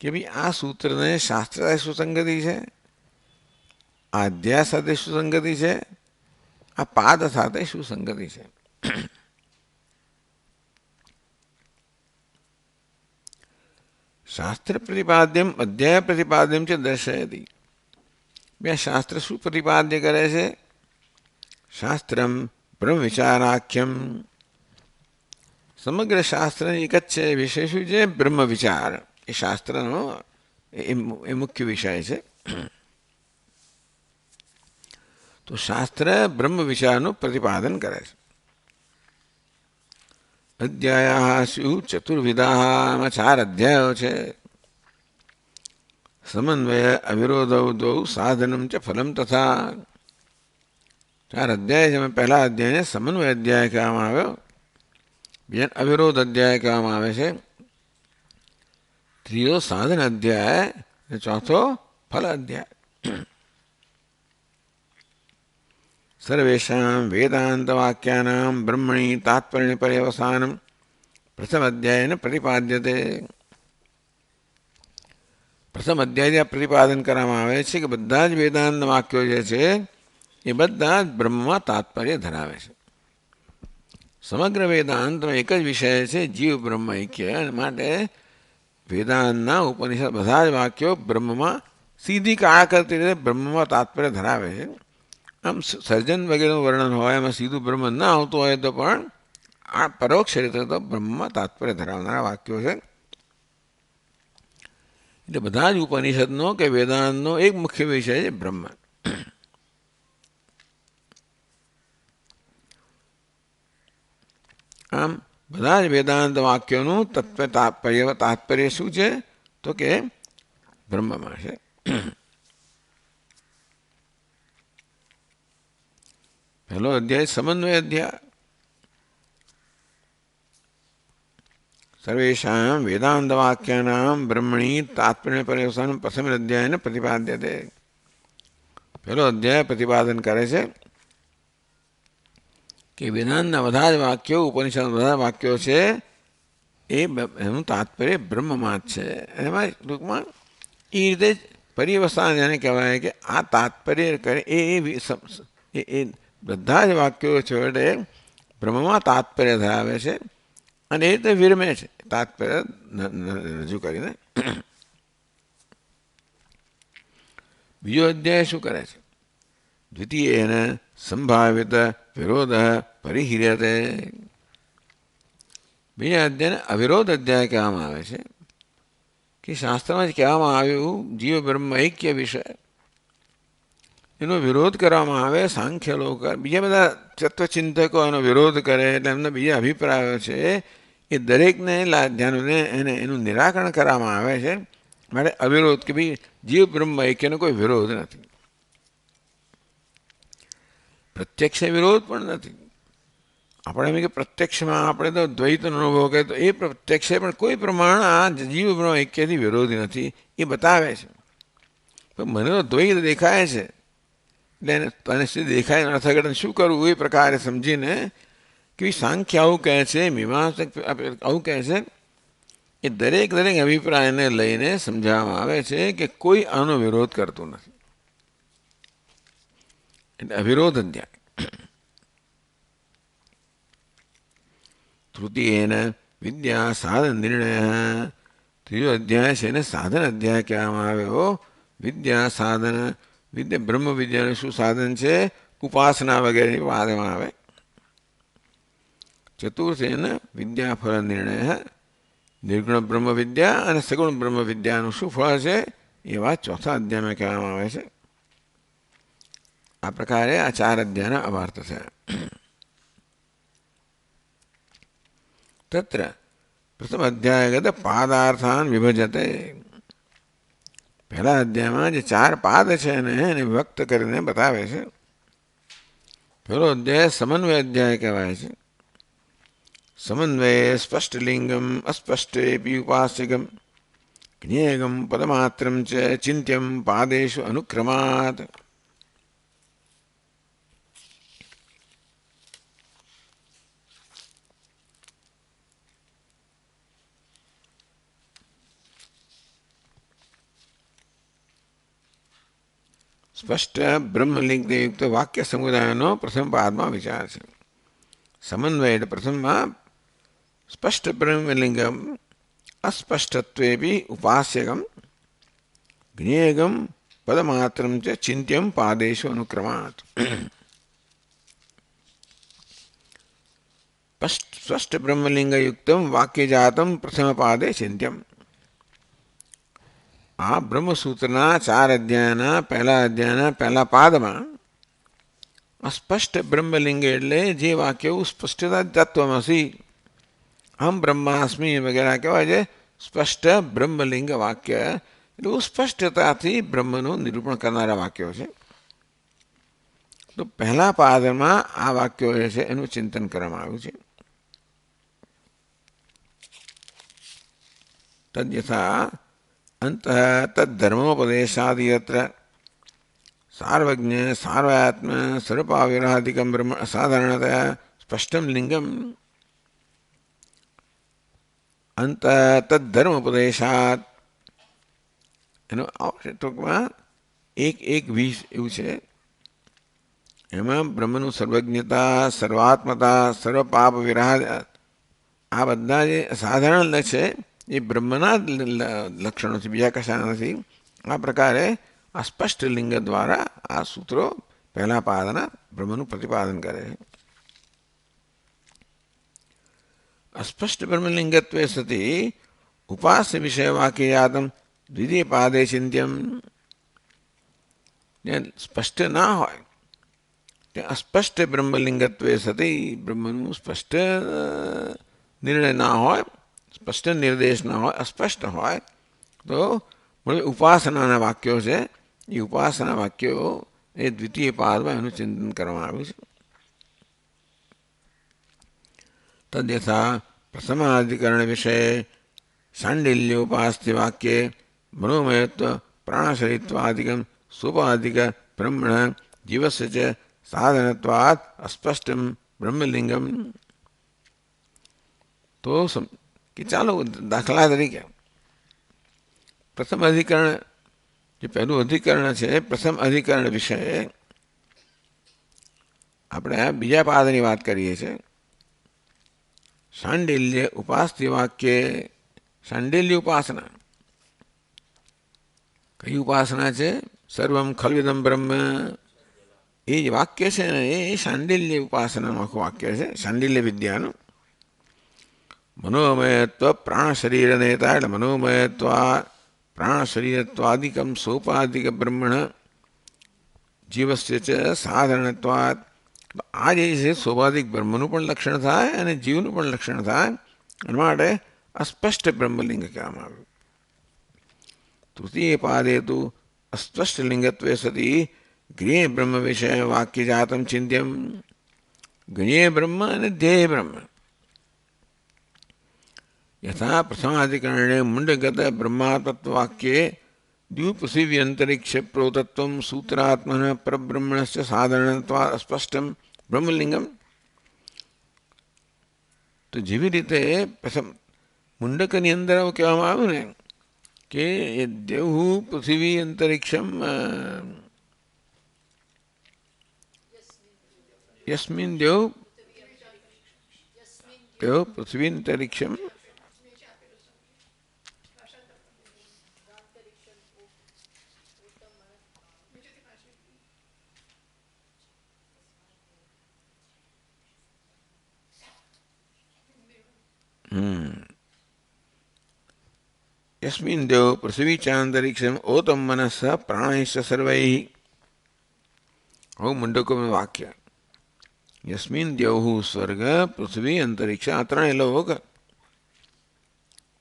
કે ભાઈ આ સૂત્રને શાસ્ત્ર સાથે સુસંગતિ છે, આ અધ્યાય સાથે સુસંગતિ છે, આ પાદ સાથે સુસંગતિ છે. શાસ્ત્ર પ્રતિપાદ્યમ અધ્યાય પ્રતિપાદ્યમ છે દર્શયતી. બે શાસ્ત્ર શું પ્રતિપાદ્ય કરે છે? શાસ્ત્રમ બ્રહ્મ વિચારાખ્યમ. સમગ્ર શાસ્ત્ર એક જ છે, વિષય શું છે? બ્રહ્મ વિચાર. એ શાસ્ત્રનો એ મુખ્ય વિષય છે. તો શાસ્ત્ર બ્રહ્મ વિચારનું પ્રતિપાદન કરે છે. અધ્યાય શું? ચતુર્વિધા. 4 અધ્યાયો છે. સમન્વય અવિરોધ દૌ સાધનમ ચ ફલમ તથા. 4 અધ્યાય છે. પહેલા અધ્યાયને સમન્વય અધ્યાય કહેવામાં આવ્યો, બીજાને અવિરોધ અધ્યાય કહેવામાં આવે છે, ત્રીજો સાધન અધ્યાય, ચોથો ફલ અધ્યાય. સર્વેષાં વેદાંત વાક્યાનાં બ્રહ્મણી તાત્પર્ય પર્યવસાનમ પ્રથમ અધ્યાયને પ્રતિપાદ્યતે. પ્રથમ અધ્યાયથી પ્રતિપાદન કરવામાં આવે છે કે બધા જ વેદાંત વાક્યો જે છે એ બધા જ બ્રહ્મમાં તાત્પર્ય ધરાવે છે. સમગ્ર વેદાંતનો એક જ વિષય છે, જીવ બ્રહ્મ ઐક્ય. માટે વેદાંતના ઉપનિષદ બધા જ વાક્યો બ્રહ્મમાં સીધી કાળા કરતી રીતે બ્રહ્મમાં તાત્પર્ય ધરાવે છે. આમ સર્જન વગેરેનું વર્ણન હોય, એમાં સીધું બ્રહ્મ ના આવતું હોય તો પણ આ પરોક્ષ રીતે તો બ્રહ્મમાં તાત્પર્ય ધરાવનારા વાક્યો છે. એટલે બધા જ ઉપનિષદનો કે વેદાંતનો એક મુખ્ય વિષય છે બ્રહ્મ. આમ બધા જ વેદાંત વાક્યોનું તાત્પર્ય શું છે? તો કે બ્રહ્મમાં છે. પહેલો અધ્યાય સમન્વય અધ્યાય. સર્વેષાં વેદાંત વાક્યાનાં બ્રહ્મણી તાત્પર્ય પર્યવસાન પ્રથમ અધ્યાયને પ્રતિપાદ્યતે. પહેલો અધ્યાય પ્રતિપાદન કરે છે કે વેદાંતના બધા જ વાક્યો, ઉપનિષદ બધા વાક્યો છે એ એનું તાત્પર્ય બ્રહ્મમાં જ છે. એમાં ટૂંકમાં એ રીતે જ પર્યવસાન જેને કહેવાય કે આ તાત્પર્ય કરે એ બધા જ વાક્યો છેવટે બ્રહ્મમાં તાત્પર્ય ધરાવે છે, અને એ રીતે વિરમે છે તાત્પર્ય રજૂ કરીને. બીજો અધ્યાય શું કરે છે? દ્વિતીયેન સંભાવિત વિરોધ પરિહીર્યતે. બીજા અધ્યાયને અવિરોધ અધ્યાય કહેવામાં આવે છે કે શાસ્ત્રમાં જ કહેવામાં આવ્યું જીવ બ્રહ્મ ઐક્ય વિષય, એનો વિરોધ કરવામાં આવે. સાંખ્ય લોકો, બીજા બધા તત્વચિંતકો એનો વિરોધ કરે, એટલે એમના બીજા અભિપ્રાયો છે એ દરેકને ધ્યાન એનું નિરાકરણ કરવામાં આવે છે. માટે અવિરોધ કે ભાઈ જીવ બ્રહ્મ ઐક્યનો કોઈ વિરોધ નથી, પ્રત્યક્ષ વિરોધ પણ નથી. આપણે એમ કે પ્રત્યક્ષમાં આપણે તો દ્વૈતનો અનુભવ કરીએ તો એ પ્રત્યક્ષ પણ કોઈ પ્રમાણ આ જીવ બ્રહ્મ ઐક્યથી વિરોધી નથી, એ બતાવે છે. પણ મને તો દ્વૈત દેખાય છે, એટલે તને સ્થિતિ દેખાય, અર્થઘટન શું કરવું એ પ્રકારે સમજીને કે સાંખ્ય આવું કહે છે, મીમાંસક આવું કહે છે, એ દરેક અભિપ્રાયને લઈને સમજાવવામાં આવે છે કે કોઈ આનો વિરોધ કરતું નથી. એટલે અવિરોધ અધ્યાય. तृतीयेन विद्या साधन निर्णय। ત્રીજો અધ્યાય છે એને સાધન અધ્યાય કહેવામાં આવ્યો. વિદ્યા સાધન, વિદ્યા બ્રહ્મ વિદ્યાનું શું સાધન છે? ઉપાસના વગેરેની વાદમાં આવે. ચતુર્થેન વિદ્યાફળ નિર્ણય, નિર્ગુણ બ્રહ્મ વિદ્યા અને સગુણ બ્રહ્મ વિદ્યાનું શું ફળ છે એવા ચોથા અધ્યાયમાં કહેવામાં આવે છે. આ પ્રકારે આ 4 અધ્યાયના અવાર્થ થયા. તત્ર પ્રથમ અધ્યાયગત પાદાર્થાન વિભજતે. પહેલા અધ્યાયમાં જે 4 પાદ છે એને વ્યક્ત કરીને બતાવે છે. પહેલો અધ્યાય સમન્વય અધ્યાય કહેવાય છે. સમન્વયે સ્પષ્ટલિંગમ અસ્પષ્ટેપી ઉપાસ્યગમ જ્ઞેયગમ પદમાત્રમ ચ ચિંત્યમ પાદેષુ અનુક્રમાત. સ્પષ્ટ બ્રહ્મલિંગને યુક્ત વાક્ય સમુદાયનો પ્રથમ પાદમાં વિચાર છે. સમન્વય પ્રથમમાં સ્પષ્ટ બ્રહ્મલિંગમ અસ્પષ્ટત્વેપી ઉપાસ્યગમ જ્ઞેયગમ પદમાત્રમ ચ ચિંત્યમ પાદેષુ અનુક્રમાત. સ્પષ્ટ બ્રહ્મલિંગયુક્તમ વાક્યજાતમ પ્રથમ પાદે ચિંત્યમ. આ બ્રહ્મસૂત્રના 4 અધ્યાયના પહેલા પાદમાં અસ્પષ્ટ બ્રહ્મલિંગ એટલે જે વાક્યો સ્પષ્ટતા તત્વમસી અહમ બ્રહ્માસ્મિ વગેરે કહેવાય છે. સ્પષ્ટ બ્રહ્મલિંગ વાક્ય એટલે સ્પષ્ટતાથી બ્રહ્મનું નિરૂપણ કરનારા વાક્યો છે. તો પહેલા પાદમાં આ વાક્યો છે એનું ચિંતન કરવામાં આવ્યું છે. તદ્યથા અંતઃ તદ્ધર્મોપદેશાદિ યત્ર સાર્વજ્ઞ સાર્વાત્મ સર્વપાવિરાધિકમ બ્રહ્મ અસાધારણતયા સ્પષ્ટમ લિંગમ અંત તદ્ધર્મોપદેશાત. એનો આવશે ટૂંકમાં 1:20 એવું છે. એમાં બ્રહ્મનું સર્વજ્ઞતા, સર્વાત્મતા, સર્વપાપ વિરાહ આ બધા જે સાધારણ છે એ બ્રહ્મના લક્ષણો છે, બીજા કશા નથી. આ પ્રકારે આ સ્પષ્ટ લિંગ દ્વારા આ સૂત્રો પહેલા પાદના બ્રહ્મનું પ્રતિપાદન કરે છે. અસ્પષ્ટ બ્રહ્મલિંગત્વે સતી ઉપાસ્ય વિષય વાક્યજાતમ દ્વિતીય પાદે ચિંત્યમ. સ્પષ્ટ ના હોય તે અસ્પષ્ટ બ્રહ્મલિંગત્વે સતી બ્રહ્મનું સ્પષ્ટ નિર્ણય ના હોય, સ્પષ્ટ નિર્દેશ ના હોય, અસ્પષ્ટ હોય તો ઉપાસનાના વાક્યો છે. એ ઉપાસના વાક્યો એ દ્વિતીય પાદમાં એનું ચિંતન કરવામાં આવ્યું છે. તદ્યથા પ્રથમાધિકરણ વિષય શાંડિલ્યોપાસ્ય વાક્યે મનોમયત્વ પ્રાણશરીત્વાદિકમ સોપાધિક બ્રહ્મણ જીવસ્ય ચ સાધનત્વાत् અસ્પષ્ટમ બ્રહ્મલિંગમ. તો કે ચાલો દાખલા તરીકે પ્રથમ અધિકરણ જે પહેલું અધિકરણ છે, પ્રથમ અધિકરણ વિષય આપણે બીજા પાદની વાત કરીએ છીએ. શાંડિલ્ય ઉપાસ્ય વાક્ય, શાંડિલ્ય ઉપાસના કઈ ઉપાસના છે? સર્વમ ખલ્વિદમ બ્રહ્મ. એ જ વાક્ય છે ને એ શાંડિલ્ય ઉપાસનાનું આખું વાક્ય છે, શાંડિલ્ય વિદ્યાનું. મનોમયત્વ પ્રાણ શરીર નેતા એટલે મનોમયત્વ પ્રાણ શરીરત્વાદિકમ સોપાધિક બ્રહ્મણ જીવસ્ય ચ સાધારણત્વાદ. આ જે છે સોપાધિક બ્રહ્મનું પણ લક્ષણ થાય અને જીવનું પણ લક્ષણ થાય. એના માટે અસ્પષ્ટ બ્રહ્મલિંગ કહેવામાં આવ્યું. તૃતીય પાદે તો અસ્પષ્ટ લિંગત્વે સતી જ્ઞેય બ્રહ્મ વિષય વાક્યજાતમ ચિંત્યમ. જ્ઞેય બ્રહ્મ અને ધ્યેય બ્રહ્મ. યથા પ્રથમાધિકરણે મુંડગત બ્રહ્માત્મત્વવાક્યે દ્યુપૃથિવી અંતરિક્ષ પ્રોતત્વમ સૂત્રાત્મન પરબ્રહ્મણસ્ય સાધારણત્વાદ અસ્પષ્ટમ બ્રહ્મલિંગમ. તો જેવી રીતે પ્રથમ મુંડકની અંદર એવું કહેવામાં આવ્યું ને કે દેવહુ પૃથ્વી અંતરિક્ષમ યસ્મિન દેવ તેઓ પૃથ્વી અંતરિક્ષમ यस्मिन् देव पृथ्वी चांतरिक्षम ओतम मनस प्राणैश्च सर्वैः मुंडको में वाक्य यस्मिन् देव स्वर्ग पृथ्वी अंतरिक्ष आ ત્રણેય લોક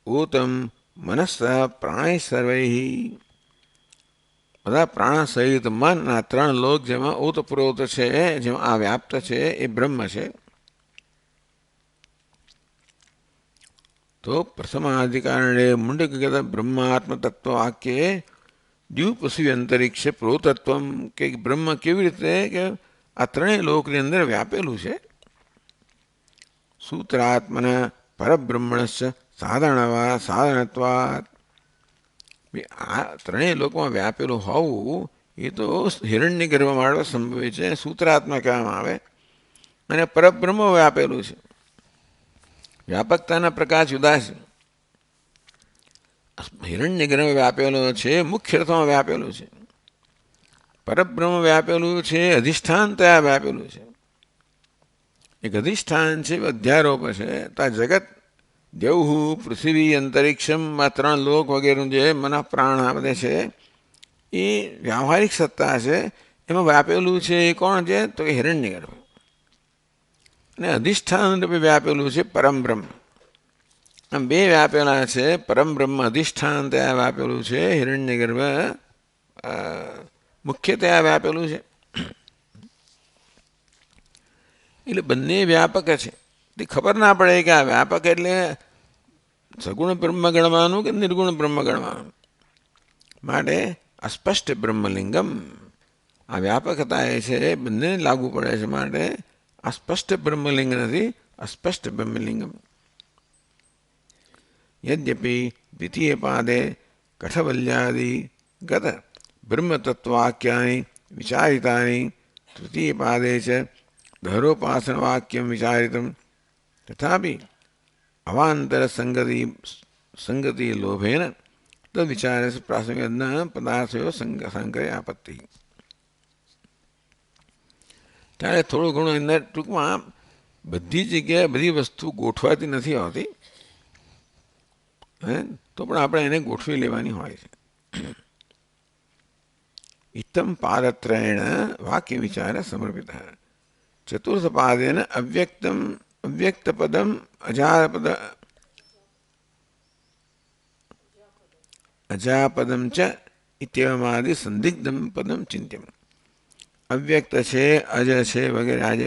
ઓતમ મનસ પ્રાણૈ સર્વૈઃ બધા પ્રાણ સહિત મન આ ત્રણ લોક જેમાં ઓતપ્રોત છે જેમાં આ વ્યાપ્ત છે એ બ્રહ્મ છે. तो प्रथमाधिकारणे मुंडकगत ब्रह्मात्म तत्व वाक्य द्वीप पृथ्वी अंतरिक्ष प्रोतत्व के ब्रह्म केवी रीते के आ त्रणेय लोकनी अंदर व्यापेलू है. सूत्रात्मन परब्रह्मणस्य साधारणवा साधारणत्वात् आ त्रणेय लोकमां व्यापेलू होवुं ए तो हिरण्यगर्भ माळवा संभवे छे. सूत्रात्मा कहेवामां आवे अने परब्रह्म व्यापेलू है. व्यापकता प्रकार जुदा है. हिरण्यगर्भ व्यापेलो है मुख्य अर्थ में व्यापेलो है. परब्रह्म व्यापेलू है अधिष्ठानतया व्यापेलू है. एक अधिष्ठान है अध्यारोप है. तो जगत देवहू पृथ्वी अंतरिक्षम आ त्रण लोक वगैरह जो मन प्राण आ बधे है ये व्यावहारिक सत्ता है. एम व्यापेलू है कोण है तो हिरण्यगर्भ ने अधिष्ठान रूपे व्यापेलू है परम ब्रह्म. आम बे व्यापेला है. परम ब्रह्म अधिष्ठान तया व्यापेलू है. हिरण्यगर्भ मुख्यतया व्यापेलू है. એટલે બંને વ્યાપક છે. તે ખબર ના પડે કે આ વ્યાપક એટલે સગુણ બ્રહ્મ ગણવાનું કે નિર્ગુણ બ્રહ્મ ગણવાનું. માટે અસ્પષ્ટ બ્રહ્મલિંગમ આ વ્યાપકતા એ છે બંને લાગુ પડે છે. માટે अस्पष्ट ब्रह्मलिंग नहीं अस्पष्ट ब्रह्मलिंगम. यद्यपि द्वितीय पादे कठवल्यादि गत ब्रह्मतत्वाक्यानि विचारितानि तृतीय पादे च धरोपासन वाक्यं विचारितं तथापि अवान्तर संगति लोभेन तद्विचारस्य प्रासंगिक न पदार्थयो संकरे आपत्ति. ત્યારે થોડું ઘણું અંદર ટૂંકમાં બધી જગ્યાએ બધી વસ્તુ ગોઠવાતી નથી હોતી તો પણ આપણે એને ગોઠવી લેવાની હોય છે. इत्थं पादत्रयेण वाक्य विचार समर्पितः. चतुर्थ पादेन अव्यक्तम अव्यक्तपदम अजापद अजापदम च इत्येवमादि संदिग्धम पदम चिंत्यम. अव्यक्त है अज है वगैरह आज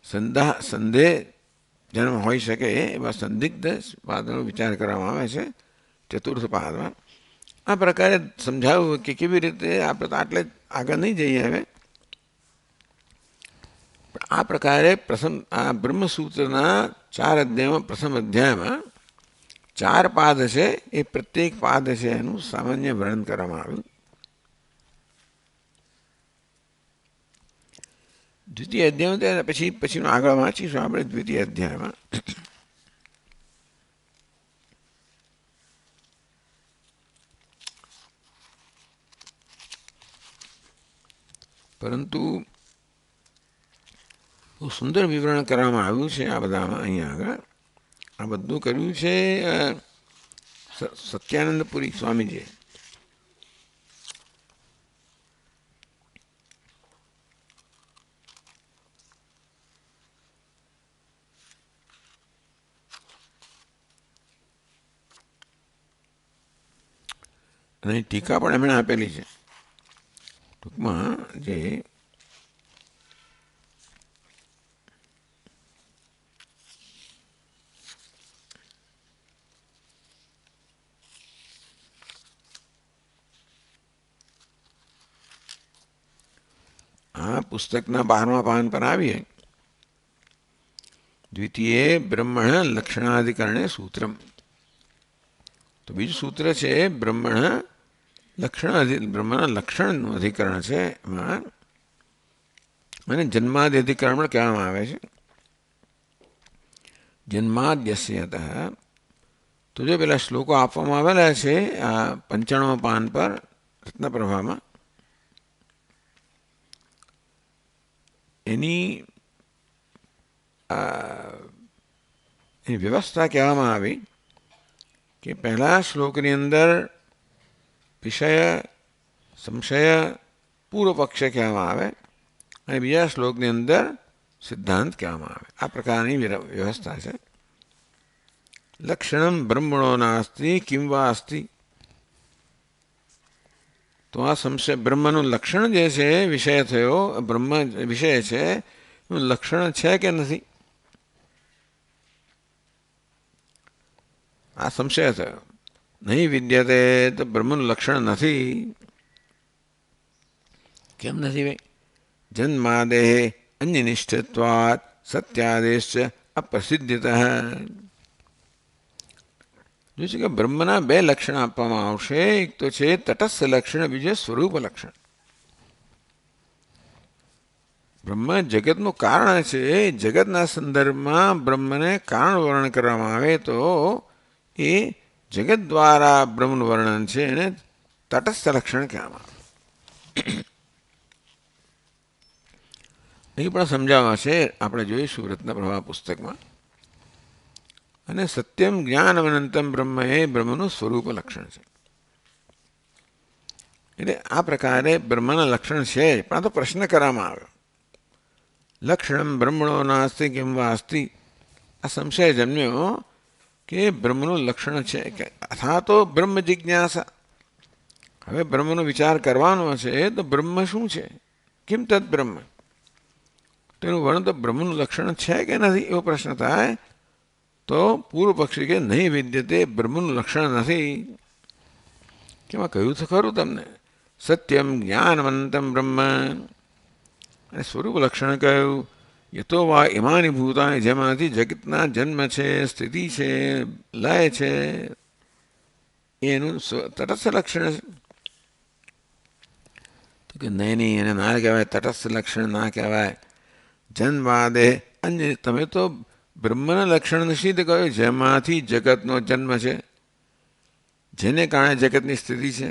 संदेह जन्म हो सके एवं संदिग्ध पादों विचार કરવામાં આવે છે ચતુર્થ પાદમાં. આ પ્રકારે સમજાવ્યું કે કેવી રીતે આપણે તો આટલે આગળ નહીં જઈએ હવે. આ પ્રકારે પ્રથમ આ બ્રહ્મસૂત્રના 4 અધ્યાયમાં પ્રથમ અધ્યાયમાં 4 પાદ છે એ પ્રત્યેક પાદ છે એનું સામાન્ય વર્ણન કરવામાં આવ્યું. द्वितीय अध्याय में पछी आगे वाँचीशु आप द्वितीय अध्याय में. परंतु सुंदर विवरण करवामां आव्युं छे. आ बधामां अहीं आगळ आ बधुं कर्युं छे सत्यानंदपुरी स्वामीजीए. અને ટીકા પણ એમણે આપેલી છે. ટૂંકમાં જે આ પુસ્તકના 12મા પાન પર આવીએ. દ્વિતીય બ્રહ્મણ લક્ષણાધિકરણે સૂત્રમ. तो बीजू सूत्र है ब्रह्मण लक्षण ब्रह्मण लक्षण अधिकरण है. जन्मादि अधिकरण कहेवामां आवे छे. જન્માદ્યસ્યતઃ. તો જો પેલા શ્લોકો આપવામાં આવેલા છે આ 95 પાન પર રત્નપ્રભામાં, એની વ્યવસ્થા કહેવામાં આવી કે પહેલા શ્લોકની અંદર વિષય, સંશય, પૂર્વ પક્ષ કહેવામાં આવે અને બીજા શ્લોકની અંદર સિદ્ધાંત કહેવામાં આવે. આ પ્રકારની વ્યવસ્થા છે. લક્ષણમ બ્રહ્મણો નાસ્તિ કિમ વા અસ્તિ. તો આ સંશય, બ્રહ્મનું લક્ષણ જે છે વિષય થયો, બ્રહ્મ વિષય છે એનું લક્ષણ છે કે નથી, આ સંશય થયો. નહીં વિદ્યતે, તો બ્રહ્મનું લક્ષણ નથી. કેમ નથી ભાઈ? જન્માદેહ અન્યનિષ્ઠત્વાत् સત્યાદેશ અપ્રસિદ્ધતઃ. જો છે કે બ્રહ્મના બે લક્ષણ આપવામાં આવશે. એક તો છે તટસ્થ લક્ષણ, બીજું સ્વરૂપ લક્ષણ. બ્રહ્મ જગતનું કારણ છે. જગતના સંદર્ભમાં બ્રહ્મને કારણ વર્ણન કરવામાં આવે તો એ જગત દ્વારા બ્રહ્મનું વર્ણન છે એને તટસ્થ લક્ષણ કહેવામાં આવે. અહીં પણ સમજાવવા છે, આપણે જોઈશું રત્નપ્રભા પુસ્તકમાં. અને સત્યમ જ્ઞાન અનંતમ બ્રહ્મ એ બ્રહ્મનું સ્વરૂપ લક્ષણ છે. એટલે આ પ્રકારે બ્રહ્મના લક્ષણ છે, પણ આ તો પ્રશ્ન કરવામાં આવ્યો. લક્ષણમ બ્રહ્મણો નાસ્તિ કિમ વા અસ્તિ. આ સંશય જન્મ્યો કે બ્રહ્મનું લક્ષણ છે કે, અથવા તો બ્રહ્મ જિજ્ઞાસા. હવે બ્રહ્મનો વિચાર કરવાનો છે તો બ્રહ્મ શું છે, કિમ તદ બ્રહ્મ. તેનું વર્ણન તો બ્રહ્મનું લક્ષણ છે કે નથી એવો પ્રશ્ન થાય તો પૂર્વ પક્ષી કે નહીં વિદ્યતે, બ્રહ્મનું લક્ષણ નથી. કેમાં કહ્યું તો ખરું તમને, સત્યમ જ્ઞાનવંતમ બ્રહ્મ. અને સ્વરૂપ લક્ષણ કહ્યું, યતો વા ઇમાની ભૂતાની, જેમાંથી જગતના જન્મ છે, સ્થિતિ છે, લય છે, એનું તટસ્થ લક્ષણ છે. તો કે નહીં, એને ના કહેવાય, તટસ્થ લક્ષણ ના કહેવાય. જન્માદે અન્ય, તમે તો બ્રહ્મના લક્ષણ સિદ્ધ કહ્યું, જેમાંથી જગતનો જન્મ છે, જેને કારણે જગતની સ્થિતિ છે,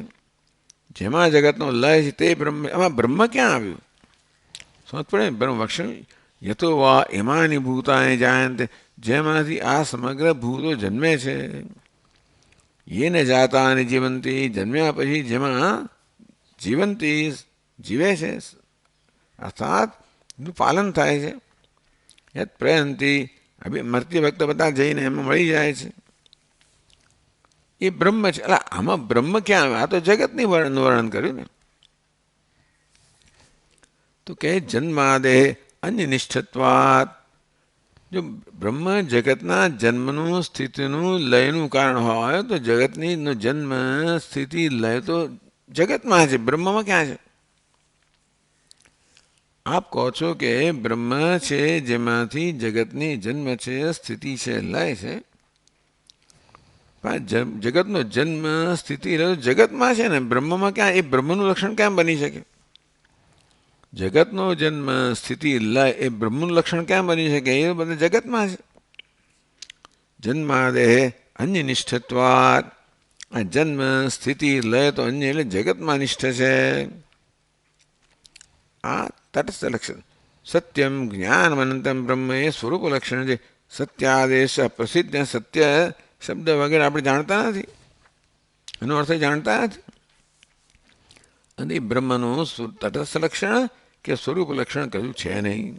જેમાં જગતનો લય છે તે બ્રહ્મ. આમાં બ્રહ્મ ક્યાં આવ્યું? સમજ પડે? બ્રહ્મ લક્ષણ યતો વા ઇમાની ભૂતાની જાયંતે, જેમાંથી આ સમગ્ર ભૂતો જન્મે છે. યેને જાતા અને જીવંતી, જન્મ્યા પછી જેમાં જીવંતી જીવે છે, અર્થાત એનું પાલન થાય છે. યત પ્રયંતી, મરતી વખતે બધા જઈને એમાં મળી જાય છે, એ બ્રહ્મ છે. એટલે આમાં બ્રહ્મ ક્યાં આવે? આ તો જગતની વર્ણન કર્યું ને. તો કે જન્માદે અન્ય નિષ્ઠત્વાત. જો બ્રહ્મ જગતના જન્મનું, સ્થિતિનું, લયનું કારણ હોય તો જગતની જન્મ, સ્થિતિ, લય તો જગતમાં છે, બ્રહ્મમાં ક્યાં છે? આપ કહો છો કે બ્રહ્મ છે જેમાંથી જગતની જન્મ છે, સ્થિતિ છે, લય છે. પણ જગતનો જન્મ, સ્થિતિ, લય જગતમાં છે ને, બ્રહ્મમાં ક્યાં? એ બ્રહ્મનું લક્ષણ કેમ બની શકે? જગતનો જન્મ, સ્થિતિ, લય એ બ્રહ્મનું લક્ષણ કેમ બની શકે? એ બધા જગતમાં છે. જન્માદેહ અન્ય નિષ્ઠત્વાત. આ જન્મ, સ્થિતિ, લય તો અન્ય એટલે જગતમાં નિષ્ઠ છે. આ તટસ્થ લક્ષણ. સત્યમ જ્ઞાન અનંતમ બ્રહ્મ એ સ્વરૂપ લક્ષણ છે. સત્યાદેશ પ્રસિદ્ધ. સત્ય શબ્દ વગેરે આપણે જાણતા નથી, એનો અર્થ જાણતા નથી. અને એ બ્રહ્મનું તટસ્થ લક્ષણ કે સ્વરૂપ લક્ષણ કયું છે નહીં.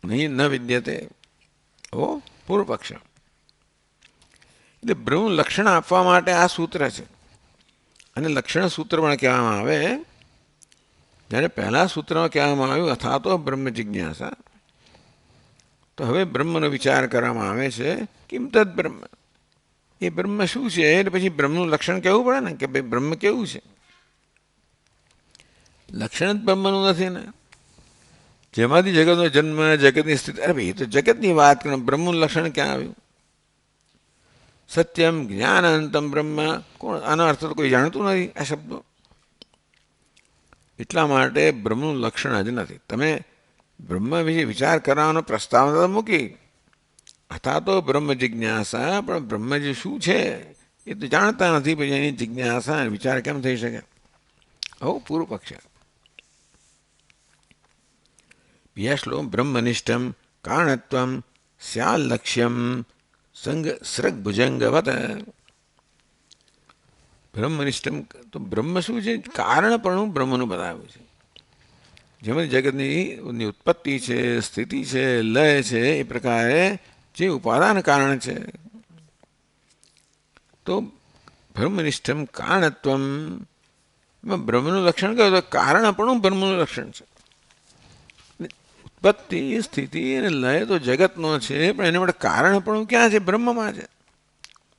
નહીં ન વિદ્યતે. ઓ પૂર્વ પક્ષ. એટલે બ્રહ્મ લક્ષણ આપવા માટે આ સૂત્ર છે. અને લક્ષણ સૂત્ર પણ કહેવામાં આવે. જ્યારે પહેલા સૂત્રમાં કહેવામાં આવ્યું અથવા તો બ્રહ્મ જિજ્ઞાસા, તો હવે બ્રહ્મનો વિચાર કરવામાં આવે છે. કિમ તદ બ્રહ્મ. એ બ્રહ્મ શું છે? એટલે પછી બ્રહ્મનું લક્ષણ કહેવું પડે ને, કે ભાઈ બ્રહ્મ કેવું છે. લક્ષણ જ બ્રહ્મનું નથી ને. જેમાંથી જગતનો જન્મ, જગતની સ્થિતિ, અરે ભાઈ એ તો જગતની વાત કરો, બ્રહ્મનું લક્ષણ ક્યાં આવ્યું? સત્યમ જ્ઞાન અનંતમ બ્રહ્મ. કોણ આનો અર્થ તો કોઈ જાણતું નથી આ શબ્દો. એટલા માટે બ્રહ્મનું લક્ષણ જ નથી. તમે બ્રહ્મ વિશે વિચાર કરવાનો પ્રસ્તાવના તો મૂકી, હતા તો બ્રહ્મ જિજ્ઞાસા, પણ બ્રહ્મ જે શું છે એ તો જાણતા નથી, પછી એની જિજ્ઞાસા વિચાર કેમ થઈ શકે? હો પૂર્વ પક્ષ. બીજા શ્લોક બ્રહ્મનિષ્ઠમ કારણત્વમ સ્યાલ લક્ષ્યમ સંગ સૃગ ભુજંગવત. બ્રહ્મનિષ્ઠમ તો બ્રહ્મ શું છે? કારણપણું બ્રહ્મનું બતાવ્યું છે. જેમાં જગતની ઉત્પત્તિ છે, સ્થિતિ છે, લય છે, એ પ્રકારે જે ઉપાદાન કારણ છે. તો બ્રહ્મનિષ્ઠમ કારણત્વમ, બ્રહ્મનું લક્ષણ કહ્યું તો કારણપણું બ્રહ્મનું લક્ષણ છે. ઉત્પત્તિ સ્થિતિ અને લય તો જગતનો છે, પણ એને માટે કારણપણું ક્યાં છે? બ્રહ્મમાં છે.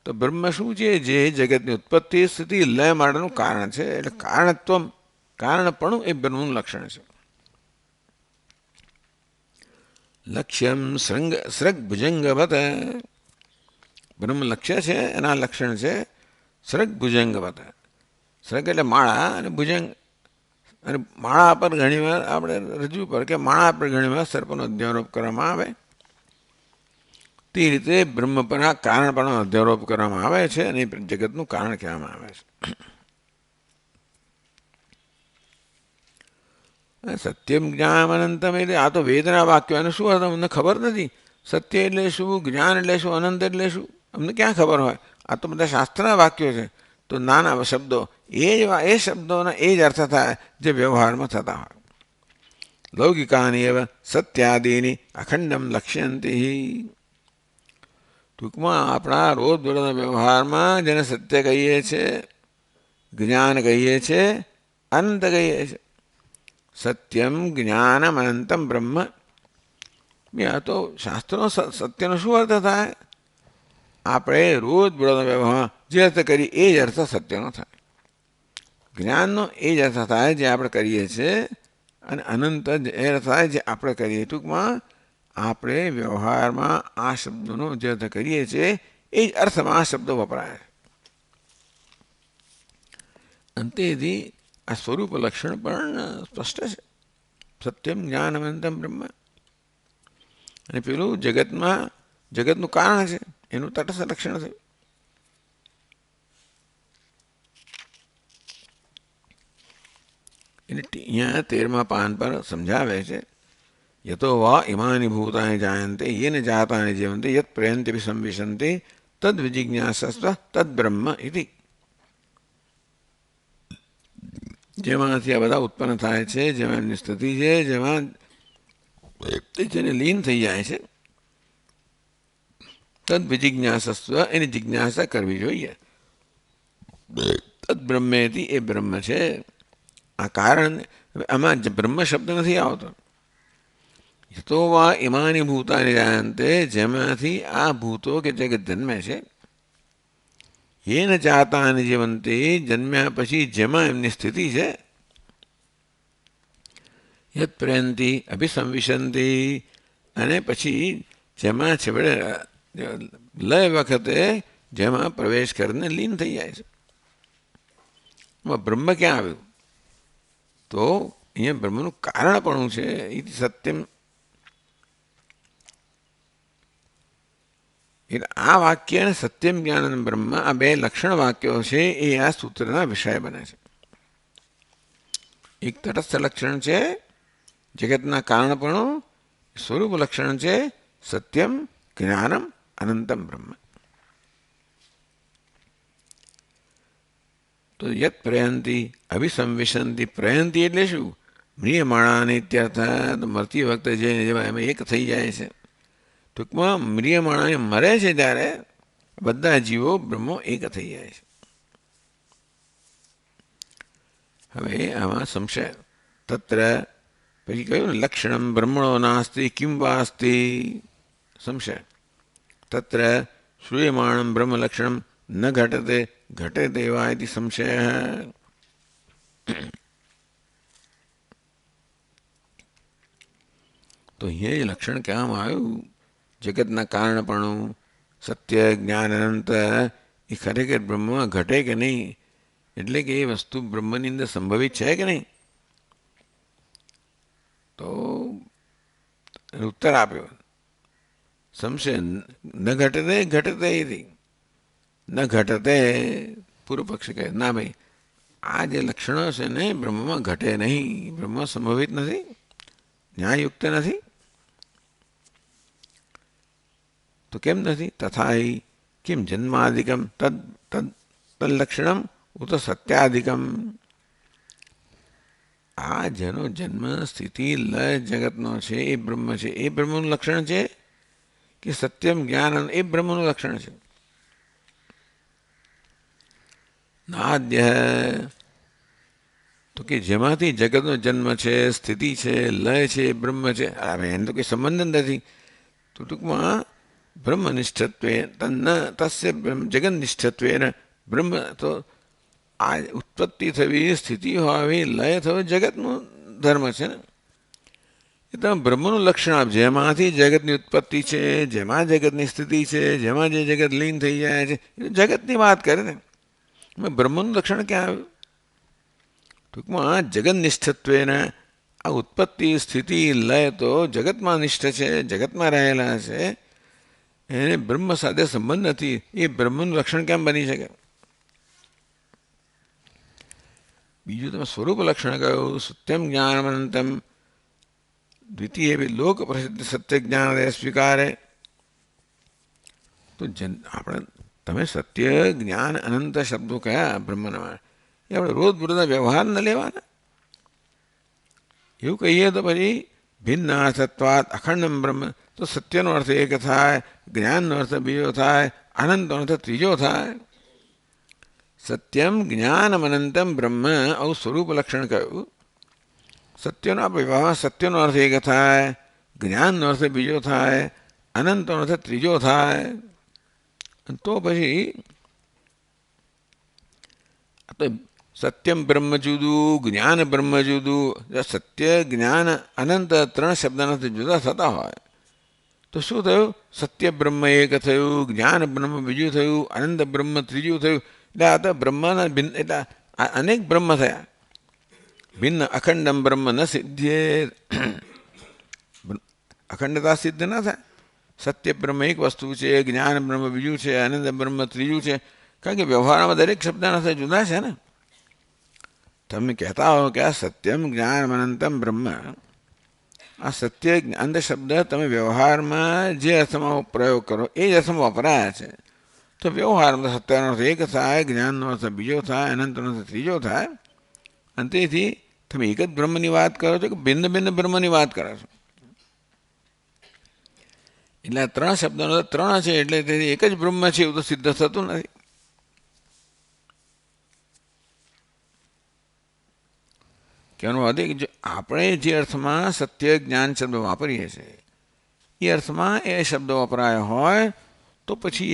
તો બ્રહ્મ શું છે? જે જગતની ઉત્પત્તિ સ્થિતિ લય માટેનું કારણ છે. એટલે કારણત્વમ, કારણપણું એ બ્રહ્મનું લક્ષણ છે. લક્ષ્યમ સૃગ ભુજંગવત, બ્રહ્મ લક્ષ્ય છે, એના લક્ષણ છે સૃગ ભુજંગવત. સૃગ એટલે માળા, અને ભુજંગ, અને માળા પર ઘણીવાર આપણે રજૂ પર કે માળા પર ઘણીવાર સર્પનો અધ્યારોપ કરવામાં આવે, તે રીતે બ્રહ્મ પર આ કારણપણનો અધ્યારોપ કરવામાં આવે છે, અને જગતનું કારણ કહેવામાં આવે છે. સત્યમ જ્ઞાન અનંતમ એટલે આ તો વેદના વાક્યો, અને શું હતા અમને ખબર નથી. સત્ય એટલે શું, જ્ઞાન એટલે શું, અનંત એટલે શું, અમને ક્યાં ખબર હોય? આ તો બધા શાસ્ત્રના વાક્યો છે. તો નાના શબ્દો, એ શબ્દોના એ જ અર્થ થાય જે વ્યવહારમાં થતા હોય. લૌકિકાની એવ સત્યાદિની અખંડમ લક્ષ્યંતી. ટૂંકમાં આપણા રોજબરોજના વ્યવહારમાં જેને સત્ય કહીએ છીએ, જ્ઞાન કહીએ છીએ, અનંત કહીએ છીએ. સત્યમ જ્ઞાનમ અનંતમ બ્રહ્મ. આ તો શાસ્ત્રનો સત્યનો શું અર્થ થાય? આપણે રોજબરોજના વ્યવહારમાં જે અર્થ કરીએ એ જ અર્થ સત્યનો થાય. જ્ઞાનનો એ જ અર્થ થાય જે આપણે કરીએ છીએ, અને અનંત એ અર્થ થાય જે આપણે કરીએ. ટૂંકમાં આપણે વ્યવહારમાં આ શબ્દોનો જે અર્થ કરીએ છીએ એ જ અર્થમાં આ શબ્દો વપરાય. અંતેથી આ સ્વરૂપ લક્ષણ પણ સ્પષ્ટ છે. સત્યમ જ્ઞાન અનંતમ બ્રહ્મ. અને પેલું જગતમાં જગતનું કારણ છે, એનું તટસ્થ લક્ષણ છે. એટલે અહીંયા 13મા પાન પર સમજાવે છે, યતો વા ઇમાની ભૂતાની જાયન્તે યેન જાતાની જીવંતે યત પ્રયંતિ સંવિશંતિ તદ વિજિજ્ઞાસસ્વ તદ બ્રહ્મ ઇતિ. જેમાંથી આ બધા ઉત્પન્ન થાય છે, જેમાં એમની સ્થિતિ છે, જેમાં જેને લીન થઈ જાય છે, તદ વિજિજ્ઞાસસ્વ, એની જિજ્ઞાસા કરવી જોઈએ. તદ બ્રહ્મેતિ, એ બ્રહ્મ છે. આ કારણ, આમાં બ્રહ્મ શબ્દ નથી આવતો. તો વા ઇમાની ભૂતાની જાયંતે, જેમાંથી આ ભૂતો કે જગત જન્મે છે, યેન જાતાની જીવંતી, જન્મ્યા પછી જેમાં એમની સ્થિતિ છે, યત પ્રયંતિ અભિસંવિશંતિ, અને પછી જેમાં છેવડે લય વખતે જેમાં પ્રવેશ કરીને લીન થઈ જાય છે. બ્રહ્મ ક્યાં આવ્યું? તો અહીંયા બ્રહ્મનું કારણપણું છે. એ સત્યમ. એટલે આ વાક્ય અને સત્યમ જ્ઞાન બ્રહ્મ, આ બે લક્ષણ વાક્યો છે, એ આ સૂત્રના વિષય બને છે. એક તટસ્થ લક્ષણ છે જગતના કારણપણું, સ્વરૂપ લક્ષણ છે સત્યમ જ્ઞાનમ અનંતમ બ્રહ્મ. તો યત પ્રયંતિ અભિસંવિશંતિ, પ્રયંતિ એટલે શું? મ્રિયમાણાની ઇત્યર્થ. મરતી વખતે જઈને જેમાં એમાં એક થઈ જાય છે. ટૂંકમાં મ્રિયમાણા મરે છે ત્યારે બધા જીવો બ્રહ્મો એક થઈ જાય છે. હવે આમાં સંશય તત્ર, પછી કહ્યું ને લક્ષણમ બ્રહ્મણો નાસ્તિ કિમ વા અસ્તિ. સંશય તત્ર શ્રૂયમાણમ બ્રહ્મ લક્ષણમ ન ઘટતે ઘટેતે વા ઇતિ સંશય. તો અહીંયા જે લક્ષણ કહેવામાં આવ્યું, જગતના કારણપણું, સત્ય જ્ઞાન અનંત, એ ખરેખર બ્રહ્મમાં ઘટે કે નહીં, એટલે કે એ વસ્તુ બ્રહ્મની અંદર સંભવિત છે કે નહીં? તો ઉત્તર આપ્યો संशय न घटते घटते इति न घटते પૂર્વ પક્ષી કહે ના ભાઈ આ જે લક્ષણો છે ને બ્રહ્મમાં ઘટે નહીં, બ્રહ્મ સંભવિત નથી, ન્યાયયુક્ત નથી. તો કેમ નથી? તથા કિમ જન્માદિકમ તદ તદ તદલક્ષણમ ઉત સત્યાદિકમ. આ જેનો જન્મ સ્થિતિ લય જગતનો છે એ બ્રહ્મ છે, એ બ્રહ્મનું લક્ષણ છે કે સત્યમ જ્ઞાન એ બ્રહ્મનું લક્ષણ છે. નાદ્ય તો કે જેમાંથી જગતનો જન્મ છે, સ્થિતિ છે, લય છે, બ્રહ્મ છે. હવે એનો તો કોઈ સંબંધ નથી. તો ટૂંકમાં બ્રહ્મનિષ્ઠત્વે તન્ન તસ્ય જગન્નિષ્ઠત્વે બ્રહ્મ તો આ ઉત્પત્તિ થવી, સ્થિતિ હોવી, લય થવી જગતનું ધર્મ છે ને. એ તમે બ્રહ્મનું લક્ષણ આપ, જેમાંથી જગતની ઉત્પત્તિ છે, જેમાં જગતની સ્થિતિ છે, જેમાં જે જગત લીન થઈ જાય છે, એ જગતની વાત કરે ને. બ્રહ્મનું લક્ષણ ક્યાં આવ્યું? ટૂંકમાં જગન્નિષ્ઠત્વેને આ ઉત્પત્તિ સ્થિતિ લય તો જગતમાં નિષ્ઠ છે, જગતમાં રહેલા છે, એને બ્રહ્મ સાથે સંબંધ નથી. એ બ્રહ્મનું લક્ષણ કેમ બની શકે? બીજું તમે સ્વરૂપ લક્ષણ કહ્યું, સત્યમ જ્ઞાનમનંતમ દ્વિતીય લોક પ્રસિદ્ધ સત્ય જ્ઞાન સ્વીકારે. તો આપણે તમે સત્ય જ્ઞાન અનંત શબ્દો કયા બ્રહ્મના, એ આપણે રોજ બરોજના વ્યવહાર ન લેવાના. એવું કહીએ તો પછી ભિન્ન અર્થત્વાત અખંડમ બ્રહ્મ, તો સત્યનો અર્થ એક થાય, જ્ઞાનનો અર્થ બીજો થાય, અનંતનો અર્થ ત્રીજો થાય. સત્યમ જ્ઞાનમ અનંતમ બ્રહ્મ આવું સ્વરૂપ લક્ષણ કહ્યું. સત્યનો વ્યવહાર, સત્યનો અર્થ એક થાય, જ્ઞાનનો અર્થ બીજો થાય, અનંતનો અર્થ ત્રીજો થાય. તો પછી સત્યમ બ્રહ્મ જુદું, જ્ઞાન બ્રહ્મ જુદું. સત્ય જ્ઞાન અનંત ત્રણ શબ્દના જુદા થતા હોય તો શું થયું? સત્ય બ્રહ્મ એક થયું, જ્ઞાન બ્રહ્મ બીજું થયું, અનંત બ્રહ્મ ત્રીજું થયું. એટલે આ તો બ્રહ્મના ભિન્ન, એટલે અનેક બ્રહ્મ થયા. ભિન્ન અખંડમ બ્રહ્મ ન સિદ્ધ્યે, અખંડતા સિદ્ધ ન થાય. સત્ય બ્રહ્મ એક વસ્તુ છે, જ્ઞાન બ્રહ્મ બીજું છે, અનંત બ્રહ્મ ત્રીજું છે. કારણ કે વ્યવહારમાં દરેક શબ્દના જુદા છે ને. તમે કહેતા હો કે આ સત્યમ જ્ઞાન અનંતમ બ્રહ્મ, આ સત્ય અંધ શબ્દ તમે વ્યવહારમાં જે અર્થમાં પ્રયોગ કરો એ જ અર્થમાં વપરાયા છે. તો વ્યવહારમાં સત્યનો અર્થ એક થાય, જ્ઞાનનો અર્થ બીજો થાય, અનંતનો અર્થ ત્રીજો થાય. અને તેથી તમે એક જ બ્રહ્મની વાત કરો છો કે ભિન્ન ભિન્ન બ્રહ્મની વાત કરો છો? એટલે આ ત્રણ શબ્દનો ત્રણ છે, એટલે તેથી એક જ બ્રહ્મ છે એવું તો સિદ્ધ થતું નથી. કહેવાનો અર્થ કે આપણે જે અર્થમાં સત્ય જ્ઞાન શબ્દ વાપરીએ છીએ એ અર્થમાં એ શબ્દ વપરાયો હોય તો પછી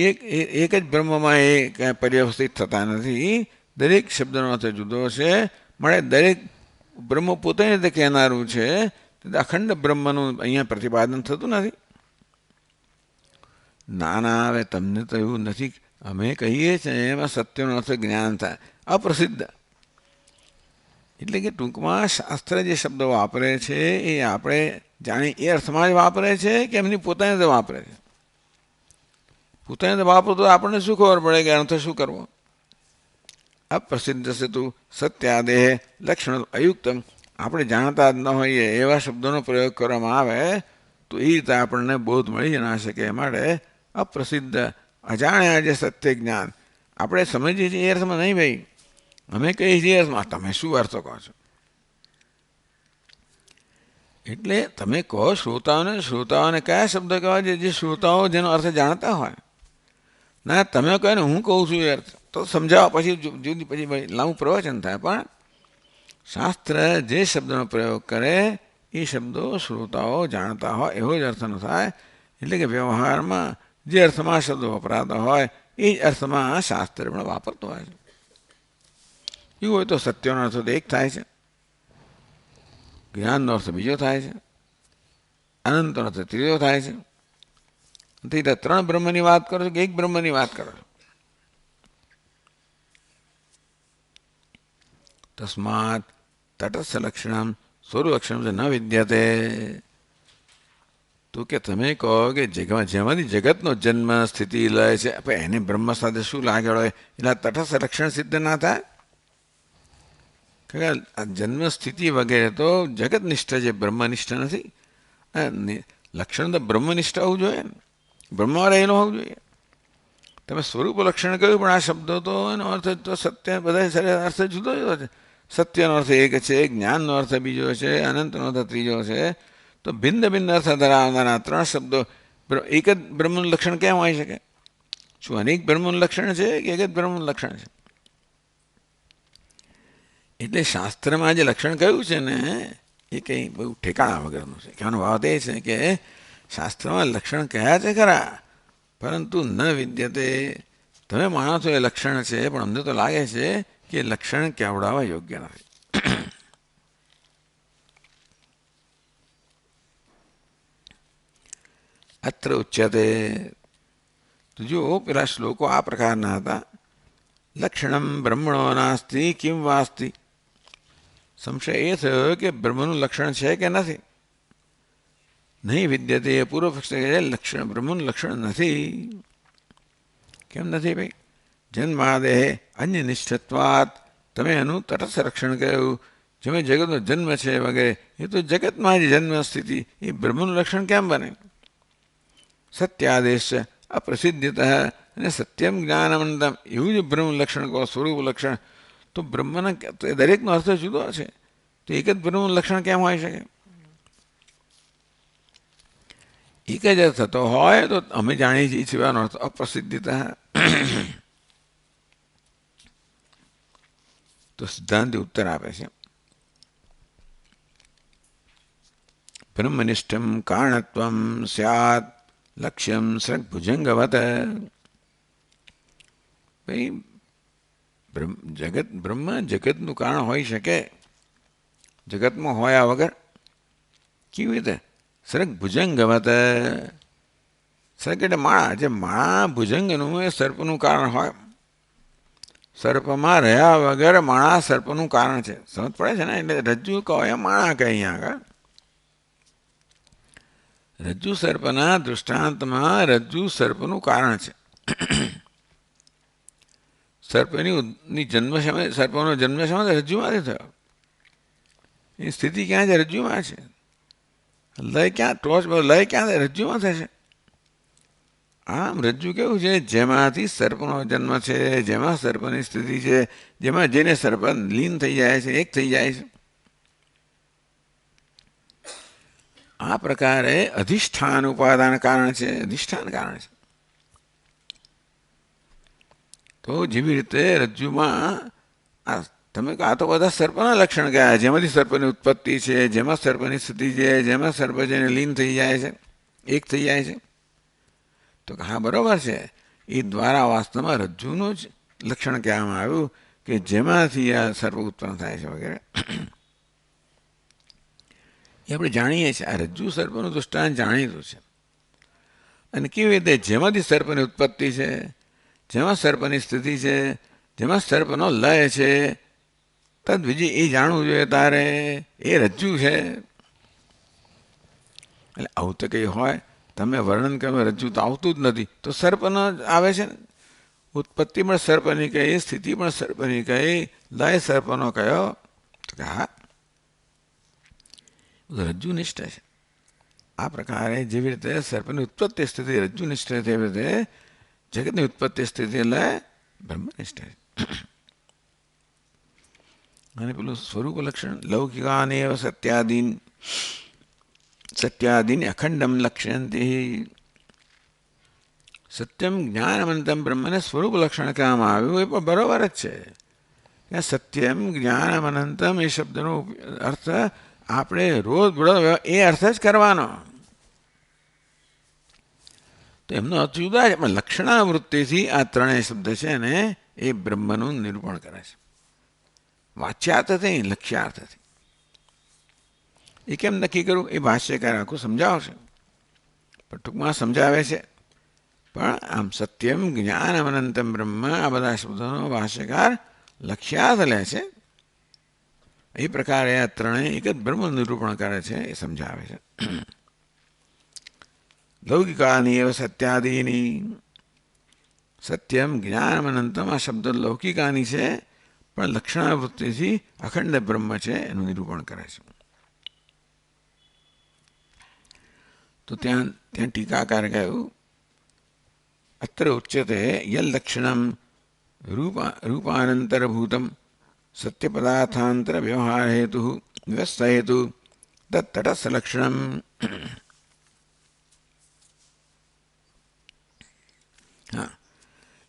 એક જ બ્રહ્મમાં એ કાંઈ પર્યવસ્થિત થતા નથી. દરેક શબ્દનો અર્થ જુદો છે. મળે દરેક બ્રહ્મ પોતે રીતે કહેનારું છે, અખંડ બ્રહ્મનું અહીંયા પ્રતિપાદન થતું નથી. ના ના, હવે તમને તો એવું નથી. અમે કહીએ છીએ એમાં સત્યનો અર્થ જ્ઞાન થાય, અપ્રસિદ્ધ. એટલે કે ટૂંકમાં શાસ્ત્ર જે શબ્દો વાપરે છે એ આપણે જાણી એ અર્થમાં જ વાપરે છે કે એમની પોતાની રીતે વાપરે છે? પોતાની રીતે વાપરો તો આપણને શું ખબર પડે કે અર્થ શું કરવો? અપ્રસિદ્ધ છે તું સત્યાદેહ લક્ષણ અયુક્તમ. આપણે જાણતા જ ન હોઈએ એવા શબ્દોનો પ્રયોગ કરવામાં આવે તો એ રીતે આપણને બોધ મળી જ ના શકે. માટે અપ્રસિદ્ધ અજાણ્યા જે સત્ય જ્ઞાન આપણે સમજીએ છીએ એ અર્થમાં નહીં ભાઈ. અમે કહીએ છીએ અર્થમાં, તમે શું અર્થ કહો છો? એટલે તમે કહો શ્રોતાઓને કયા શબ્દ કહેવા જે શ્રોતાઓ જેનો અર્થ જાણતા હોય. ના, તમે કહો ને હું કહું છું એ અર્થ તો સમજાવો, પછી જુદી પછી લાંબુ પ્રવચન થાય. પણ શાસ્ત્ર જે શબ્દનો પ્રયોગ કરે એ શબ્દો શ્રોતાઓ જાણતા હોય એવો જ અર્થનો થાય. એટલે કે વ્યવહારમાં જે અર્થમાં શબ્દો વપરાતા હોય એ જ અર્થમાં શાસ્ત્ર પણ વાપરતો હોય છે. એવું હોય તો સત્યનો અર્થ તો એક થાય છે, જ્ઞાનનો અર્થ બીજો થાય છે, અનંતનો અર્થ ત્રીજો થાય છે. એટલે ત્રણ બ્રહ્મની વાત કરો છો કે એક બ્રહ્મની વાત કરો છો? તસ્માત તટસ્થ લક્ષણમ સ્વરૂપ લક્ષણમ ન વિદ્યતે. તો કે તમે કહો કે જેમાંથી જગતનો જન્મ સ્થિતિ લય છે એને બ્રહ્મ સાથે શું લાગેલો હોય એટલે તટસ્થ લક્ષણ સિદ્ધ ના થાય કે જન્મ સ્થિતિ વગેરે તો જગતનિષ્ઠ છે, બ્રહ્મનિષ્ઠ નથી. લક્ષણ તો બ્રહ્મનિષ્ઠ હોવું જોઈએ ને, બ્રહ્મમાં રહેલું હોવું જોઈએ. તમે સ્વરૂપ લક્ષણ કહ્યું પણ આ શબ્દો તો એનો અર્થ તો સત્ય બધા અર્થ જુદો જુદો છે. સત્યનો અર્થ એક છે, જ્ઞાનનો અર્થ બીજો છે, અનંતનો અર્થ ત્રીજો છે. તો ભિન્ન ભિન્ન અર્થ ધરાવનારા ત્રણ શબ્દો એક જ બ્રહ્મનું લક્ષણ કેમ હોઈ શકે? શું અનેક બ્રહ્મનું લક્ષણ છે કે એક જ બ્રહ્મનું લક્ષણ છે? એટલે શાસ્ત્રમાં જે લક્ષણ કહ્યું છે ને એ કંઈ બહુ ઠેકાણા વગરનું છે. કહેવાનો ભાવ તે છે કે શાસ્ત્રમાં લક્ષણ કહ્યા છે ખરા, પરંતુ ન વિદ્યતે. તમે માનો છો એ લક્ષણ છે, પણ અમને તો લાગે છે કે લક્ષણ કેવડાવવા યોગ્ય નથી. અત્ર ઉચ્યતે. તો જો પેલા શ્લોકો આ પ્રકારના હતા. લક્ષણમ બ્રહ્મણો નાસ્તિ કિમ વાસ્તિ. સંશય એ થયો કે બ્રહ્મનું લક્ષણ છે કે નથી. નહીં વિદ્યતે પૂર્વ પક્ષ લક્ષણ બ્રહ્મનું લક્ષણ નથી. કેમ નથી ભાઈ? જન્માદેહ અન્ય નિષ્ઠત્વાત. તમે એનું તટસ્થ રક્ષણ કહ્યું. જેમાં જગતનો જન્મ છે વગેરે એ તો જગતમાં જ જન્મ સ્થિતિ, એ બ્રહ્મનું લક્ષણ કેમ બને? સત્યાદેશ અપ્રસિદ્ધત અને સત્યમ જ્ઞાનમંતમ એવું જ બ્રહ્મ લક્ષણ કહો, સ્વરૂપ લક્ષણ. તો બ્રહ્મના દરેકનો અર્થ જુદો છે, તો એક જ બ્રહ્મનું લક્ષણ કેમ હોઈ શકે? એક જ અર્થ થતો હોય તો અમે જાણીએ છીએ સિવાયનો અર્થ અપ્રસિદ્ધતા. તો સિદ્ધાંત ઉત્તર આપે છે બ્રહ્મનિષ્ઠમ કારણત્વમ સ્યાત લક્ષ્યમ સૃગભુજંગવત. ભાઈ બ્રહ્મ જગતનું કારણ હોઈ શકે, જગતમાં હોયા વગર કેવી રીતે? સર્ગ ભુજંગવત. સર્ગ એટલે માળા, જે માળા ભુજંગનું એ સર્પનું કારણ હોય. સર્પમાં રહ્યા વગર માળા સર્પનું કારણ છે. સમજ પડે છે ને? એટલે રજ્જુ કહો એ માળા કહે અહીંયા આગળ. રજ્જુ સર્પના દૃષ્ટાંતમાં રજ્જુ સર્પનું કારણ છે. સર્પની જન્મ સમય, સર્પનો જન્મ સમય રજ્જુમાંથી થયો. એની સ્થિતિ ક્યાં છે? રજ્જુમાં છે. લય ક્યાં? ટોચ લય ક્યાં? રજ્જુમાં થશે. આમ રજ્જુ કેવું છે? જેમાંથી સર્પનો જન્મ છે, જેમાં સર્પની સ્થિતિ છે, જેમાં જેને સર્પ લીન થઈ જાય છે, એક થઈ જાય છે. આ પ્રકારે અધિષ્ઠાન ઉપાદાન કારણ છે, અધિષ્ઠાન કારણ છે. તો જેવી રીતે રજ્જુમાં તમે આ તો બધા સર્પના લક્ષણ કયા, જેમાંથી સર્પની ઉત્પત્તિ છે, જેમાં સર્પની સ્થિતિ છે, જેમાં સર્પ જેને લીન થઈ જાય છે, એક થઈ જાય છે. તો હા બરોબર છે. એ દ્વારા વાસ્તવમાં રજ્જુનું જ લક્ષણ કહેવામાં આવ્યું કે જેમાંથી આ સર્પ ઉત્પન્ન થાય છે વગેરે. એ આપણે જાણીએ છીએ. આ રજ્જુ સર્પનું દૃષ્ટાંત જાણીતું છે. અને કેવી રીતે? જેમાંથી સર્પની ઉત્પત્તિ છે, જેમાં સર્પની સ્થિતિ છે, જેમાં સર્પનો લય છે, તદ બીજી એ જાણવું જોઈએ તારે. એ રજ્જુ છે. એટલે આવું તો કંઈ હોય, તમે વર્ણન કરો રજ્જુ તો આવતું જ નથી, તો સર્પનો આવે છે ને. ઉત્પત્તિ પણ સર્પની કહી, સ્થિતિ પણ સર્પની કહી, લય સર્પનો કયો? તો કે હા રજ્જુનિષ્ઠ છે. આ પ્રકારે જેવી રીતે સર્પની ઉત્પત્તિ સ્થિતિ રજ્જુનિષ્ઠ છે, તેવી રીતે જગતની ઉત્પત્તિ સ્થિતિ એટલે બ્રહ્મનિષ્ઠ છે. અને પેલું સ્વરૂપ લક્ષણ લૌકિકાને સત્યાદીન અખંડમ લક્ષ્યંતી. સત્યમ જ્ઞાનમંતમ બ્રહ્મને સ્વરૂપ લક્ષણ કહેવામાં આવ્યું, એ પણ બરોબર જ છે. સત્યમ જ્ઞાનમનંતમ એ શબ્દનો અર્થ આપણે રોજ એ અર્થ જ કરવાનો. તો એમનો અર્થ જુદા છે, પણ લક્ષણાવૃત્તિથી આ ત્રણેય શબ્દ છે ને એ બ્રહ્મનું નિરૂપણ કરે છે. વાચ્યાર્થથી, લક્ષ્યાર્થથી. એ કેમ નક્કી કરવું એ ભાષ્યકાર આખું સમજાવશે, પણ ટૂંકમાં સમજાવે છે. પણ આમ સત્યમ જ્ઞાનમ અનંતમ બ્રહ્મ આ બધા શબ્દોનો ભાષ્યકાર લક્ષ્યાર્થ લે છે. એ પ્રકારે આ ત્રણેય એક જ બ્રહ્મ નિરૂપણ કરે છે, એ સમજાવે છે. લૌકિકાની એવ સત્યાદીની. સત્યમ જ્ઞાનમનંતમ આ શબ્દ લૌકિકાની છે, પણ લક્ષણાવૃત્તિથી અખંડ બ્રહ્મ છે એનું નિરૂપણ કરે છે. તો ત્યાં ટીકાકાર કહ્યું અત્ર ઉચ્યતે યલ્લક્ષણમ રૂપાનંતરભૂતમ સત્યપદાર્થાંતર વ્યવહાર હેતુ વ્યવસ્થા હેતુ તત્તટસ્થ લક્ષણમ. હા,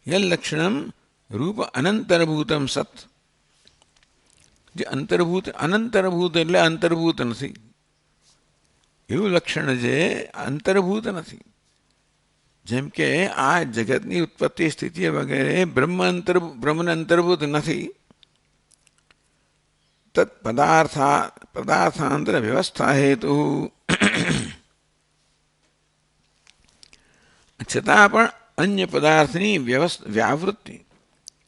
યલ્લક્ષણમ રૂપ અનંતરભૂતમ સત. જે અંતર્ભૂત, અનંતરભૂત એટલે અંતર્ભૂત નથી એવું લક્ષણ જે અંતર્ભૂત નથી. જેમ કે આ જગતની ઉત્પત્તિ સ્થિતિ વગેરે બ્રહ્મને અંતર્ભૂત નથી. તત્ પદાર્થાંતર વ્યવસ્થા હેતુ છતાં પણ અન્ય પદાર્થની વ્યાવૃત્તિ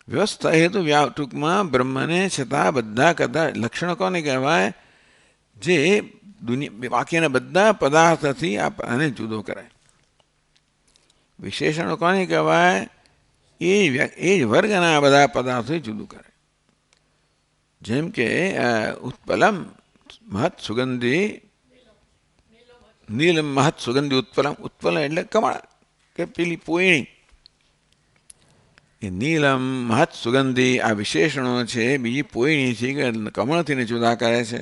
વ્યવસ્થા હેતુ ટૂંકમાં બ્રહ્મને છતાં બધા કદાચ લક્ષણ કોને કહેવાય? જે બાકીના બધા પદાર્થથી આને જુદો કરે. વિશેષણો કોને કહેવાય? એ જ વર્ગના બધા પદાર્થો જુદું કરે. જેમ કે ઉત્પલમ મહત સુગંધી, નીલમ મહત સુગંધી ઉત્પલમ. ઉત્પલમ એટલે કમળ કે પેલી પોયણી. એ નીલમ મહત સુગંધી આ વિશેષણો છે બીજી પોયણીથી કે કમળથીને જુદા કરે છે.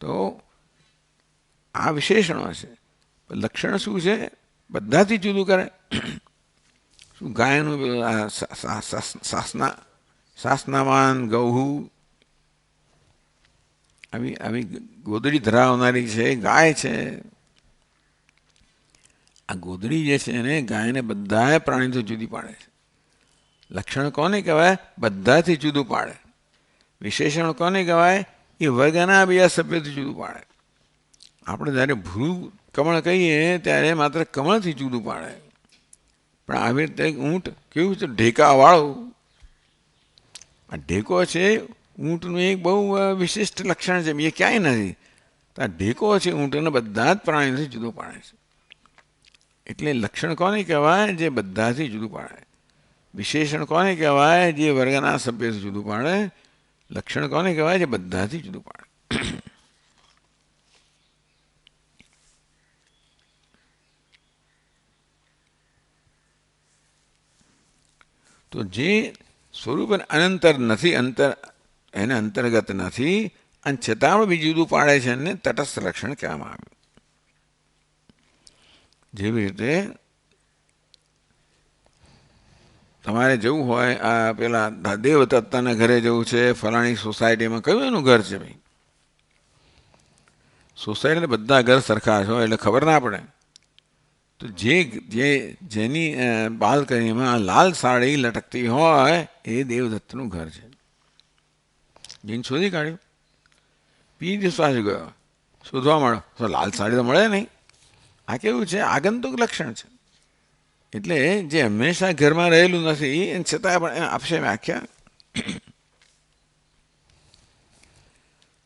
તો આ વિશેષણો છે. લક્ષણ શું છે? બધાથી જુદું કરે. શું ગાયનું સાસનાવાન ગૌ આવી ગોદડી ધરાવનારી છે ગાય છે. આ ગોદડી જે છે એને ગાયને બધા પ્રાણીથી જુદી પાડે છે. લક્ષણ કોને કહેવાય? બધાથી જુદું પાડે. વિશેષણ કોને કહેવાય? એ વર્ગના બીજા સભ્યોથી જુદું પાડે. આપણે જ્યારે ભૂરું કમળ કહીએ ત્યારે માત્ર કમળથી જુદું પાડે. પણ આવી રીતે ઊંટ કેવું છે? ઢેકાવાળું. આ ઢેકો છે ઊંટનું એક બહુ વિશિષ્ટ લક્ષણ છે, એ ક્યાંય નથી. તો આ ઢેકો છે ઊંટને બધા જ પ્રાણીથી જુદું પાડે છે. એટલે લક્ષણ કોને કહેવાય? જે બધાથી જુદું પાડે. વિશેષણ કોને કહેવાય? જે વર્ગના સભ્યથી જુદું પાડે. લક્ષણ કોને કહેવાય? જે બધાથી જુદું પાડે. તો જે સ્વરૂપ અનંતર નથી, એને અંતર્ગત નથી અને છતાં પણ બીજું જુદું પાડે છે એને તટસ્થ લક્ષણ કહેવામાં આવ્યું. જેવી રીતે તમારે જવું હોય આ પેલા દેવદત્તાના ઘરે જવું છે, ફલાણી સોસાયટીમાં, કયું એનું ઘર છે? ભાઈ સોસાયટીને બધા ઘર સરખા છો એટલે ખબર ના પડે. તો જેની બાલ્કનીમાં લાલ સાડી લટકતી હોય એ દેવદત્તનું ઘર છે. જીન શોધી કાઢ્યું. દિવસ પાછું ગયો શોધવા મળ્યો તો લાલ સાડી તો મળે નહીં. આ કેવું છે? આગંતુક લક્ષણ છે. એટલે જે હંમેશા ઘરમાં રહેલું નથી એને છતાં પણ આપશે વ્યાખ્યા.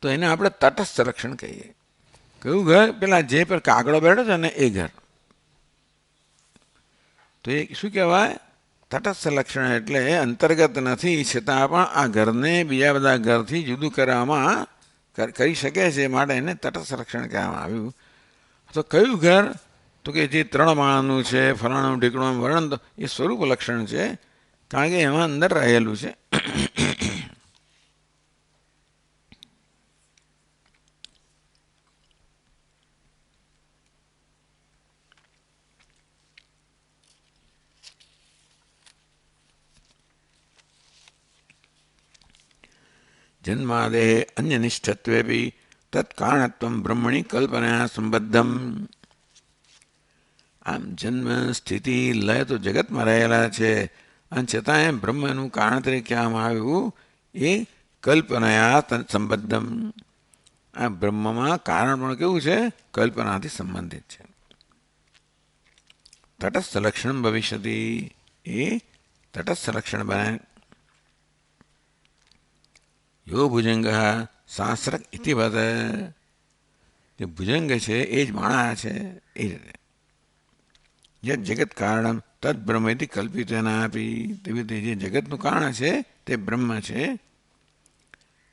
તો એને આપણે તટસ્થ લક્ષણ કહીએ. કયું ઘર? પેલા જે પર કાગડો બેઠો છે ને એ ઘર. તો એ શું કહેવાય? તટસ્થ લક્ષણ. એટલે અંતર્ગત નથી છતાં પણ આ ઘરને બીજા બધા ઘરથી જુદું કરવામાં કરી શકે છે, માટે એને તટસ્થ લક્ષણ કહેવામાં આવ્યું. તો કયું ઘર? તો કે જે 3 માળનું છે, ફલાણું ઢીકણું વર્ણન, તો એ સ્વરૂપ લક્ષણ છે, કારણ કે એમાં અંદર રહેલું છે. જન્માદે અન્યનિષ્ઠત્વેપી તત્કારણત્વમ બ્રહ્મણી કલ્પના સંબદ્ધમ. આમ જન્મ સ્થિતિ લય તો જગતમાં રહેલા છે અને છતાં એમ બ્રહ્મનું કારણ તરીકે કહેવામાં આવ્યું એ કલ્પનાયા સંબદ્ધમ. આ બ્રહ્મમાં કારણ પણ કેવું છે? કલ્પનાથી સંબંધિત છે. તટસ્થ લક્ષણ ભવિષ્યતિ, એ તટસ્થ લક્ષણ બને. યો ભુજંગ શાસ્ત્ર ઇતિવત. જે ભુજંગ છે એ જ માણા છે એ રીતે યદ જગત કારણમ તદ બ્રહ્મેથી કલ્પિતેના આપી તેવી રીતે જે જગતનું કારણ છે તે બ્રહ્મ છે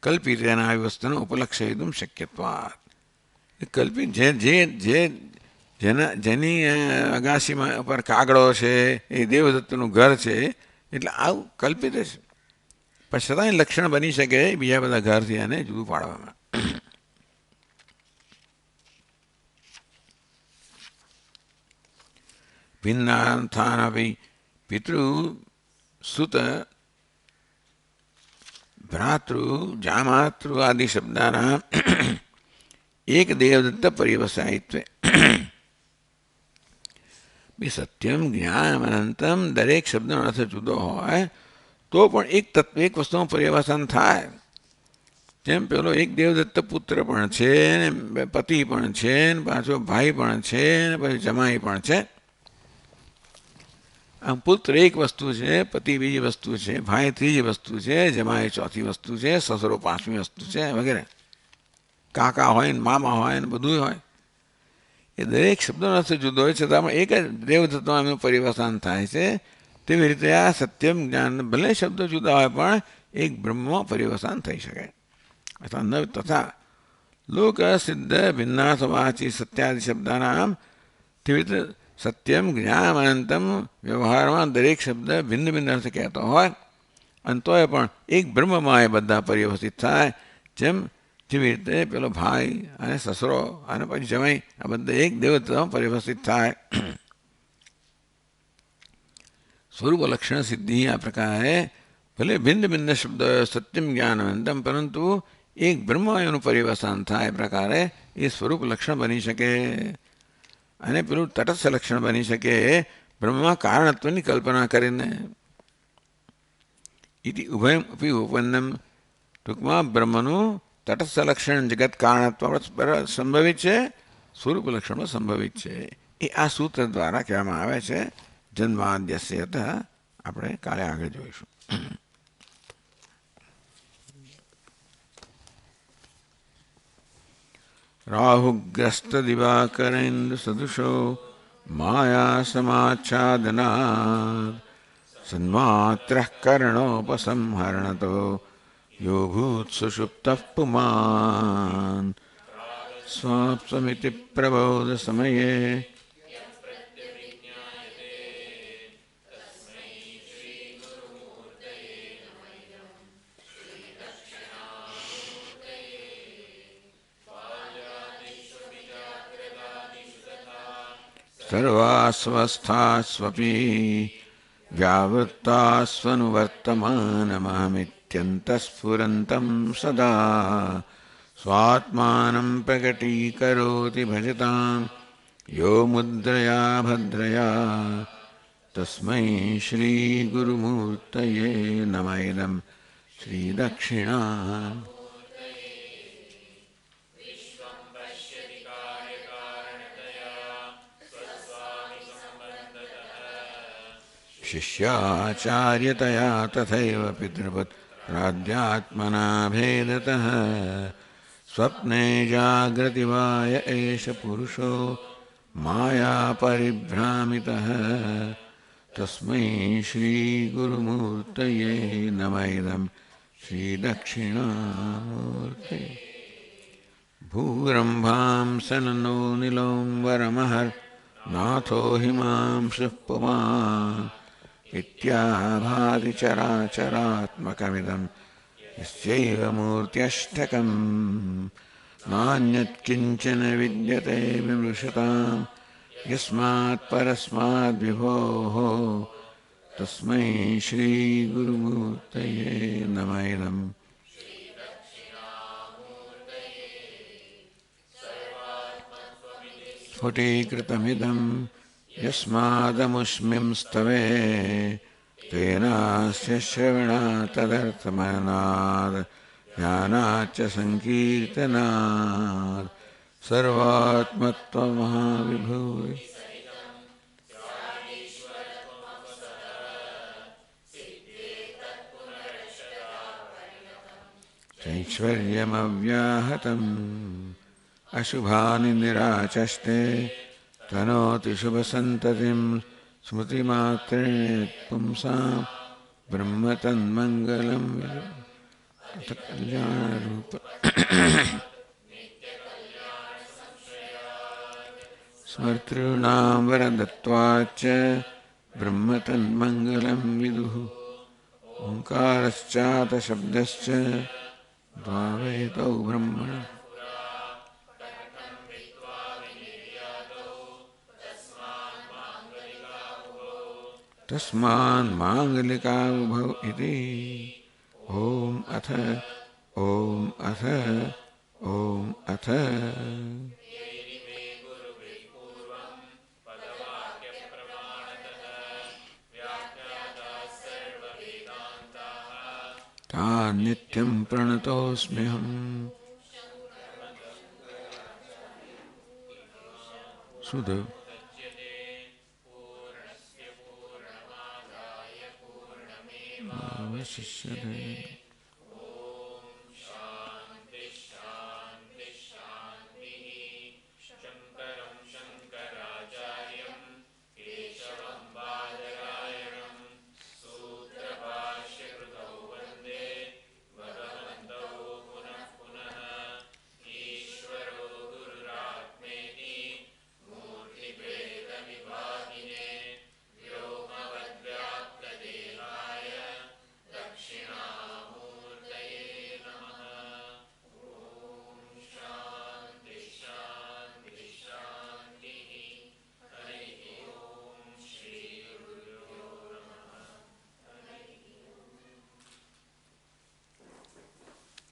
કલ્પિતેના આવી વસ્તુને ઉપલક્ષયિતું શક્યત્વાત કલ્પિત જેની અગાસીમાં પર કાગડો છે એ દેવદત્તનું ઘર છે એટલે આવું કલ્પિત છે પણ છતાંય લક્ષણ બની શકે બીજા બધા ઘરથી આને જુદું પાડવામાં ભિન્નાથાનપી પિતૃ સુત ભ્રાતૃ જામાતૃ આદિ શબ્દાના એક દેવદત્ત પર્યવસાયિત્વે સત્યમ જ્ઞાન અનંતમ દરેક શબ્દનો અર્થ જુદો હોય તો પણ એક વસ્તુનું પર્યવસાન થાય જેમ પેલો એક દેવદત્ત પુત્ર પણ છે ને પતિ પણ છે ને પાછો ભાઈ પણ છે ને પછી જમાઈ પણ છે આમ પુત્ર એક વસ્તુ છે પતિ બીજી વસ્તુ છે ભાઈ ત્રીજી વસ્તુ છે જમાઈ ચોથી વસ્તુ છે સસરો પાંચમી વસ્તુ છે વગેરે કાકા હોય ને મામા હોય ને બધું હોય એ દરેક શબ્દનો અર્થ જુદો હોય છતાં એક જ દેવદત્તમાં એમનું પરિવર્તન થાય છે તેવી રીતે આ સત્યમ જ્ઞાન ભલે શબ્દો જુદા હોય પણ એક બ્રહ્મમાં પરિવર્તન થઈ શકે તથા લોક સિદ્ધ ભિન્નાથવાચી સત્યાદિ શબ્દાનામ તેવી રીતે સત્યમ જ્ઞાન અનંતમ વ્યવહારમાં દરેક શબ્દ ભિન્ન ભિન્ન અર્થ કહેતો હોય અને તોય પણ એક બ્રહ્મમાં એ બધા પરિવર્તિત થાય જેવી રીતે પેલો ભાઈ અને સસરો અને પછી જમાઈ આ બધા એક દેવતામાં પરિવર્તિત થાય સ્વરૂપ લક્ષણ સિદ્ધિ આ પ્રકારે ભલે ભિન્ન ભિન્ન શબ્દ સત્યમ જ્ઞાન અનંતમ પરંતુ એક બ્રહ્મ એનું પરિવર્તન થાય એ પ્રકારે એ સ્વરૂપ લક્ષણ બની શકે અને પેલું તટસ્થ લક્ષણ બની શકે બ્રહ્મમાં કારણત્વની કલ્પના કરીને ઇતિ ઉભયમ અપી ઉપન્નમ ટૂંકમાં બ્રહ્મનું તટસ્થ લક્ષણ જગત કારણત્વ સંભવિત છે સ્વરૂપ લક્ષણો સંભવિત છે એ આ સૂત્ર દ્વારા કહેવામાં આવે છે જન્માદ્યસ્ય આપણે કાલે આગળ જોઈશું રાહુગ્રસ્ત દિવાકરેન્દ્ર સદૃશો માયા સમાચ્છાદનાદ સન્માત્ર કર્ણોપસંહરણતો યો ભૂત સુષુપ્ત પુમાન સ્વાપ્સમિતિ પ્રબોધ સમયે સર્વાસ્વસ્થાસ્વપી વ્યાવૃત્તાસ્વનુવર્તમાનમહમિત્યन्तઃસ્ફુરન્तं સદા સ્વાત્માनं પ્રકટીકરોતિ ભજતાં યો મુદ્રયા ભદ્રયા તસ્मै શ્રીગુરુમૂર્તયે નમઃ ઇદં શ્રીદક્ષિણા शिष्याचार्यतया तथैव पितृपुत्राध्यात्मना भेदतः स्वप्ने जाग्रति वा य एष पुरुषो मायापरिभ्रामितः तस्मै श्रीगुरुमूर्तये नमः इदं श्रीदक्षिणामूर्तये भूरम्भां सननो नीलों वरमहर्नाथो हिमांशुः पुमान् इत्याभाति चराचरात्मकमिदं यस्यैव मूर्त्यष्टकम् नान्यत्किञ्चन विद्यते विमृशतां यस्मात् परस्माद्विभोः तस्मै श्रीगुरुमूर्तये नमः इदं स्फुटीकृतमिदं यस्मादमुष्मिंस्तवे तेनास्य श्रवणात् तदर्थमनात् ज्ञानाच्च सङ्कीर्तनात् सर्वात्मत्वमहाविभूरि चैश्वर्यमव्याहतम् अशुभानि निराचष्टे तनोति शुभसन्ततिं स्मृतिमात्रेण पुंसां ब्रह्म तन्मङ्गलं अथ कल्याणरूप स्मर्तॄणां वरदत्वाच्च ब्रह्म तन्मङ्गलं विदुः ओङ्कारश्चातशब्दश्च द्वावेतौ ब्रह्मणः तस्मान् माङ्गलिकावुभौ इति ॐ अथ तान् नित्यं प्रणतोऽस्म्यहम् सुध अवशिष्यते।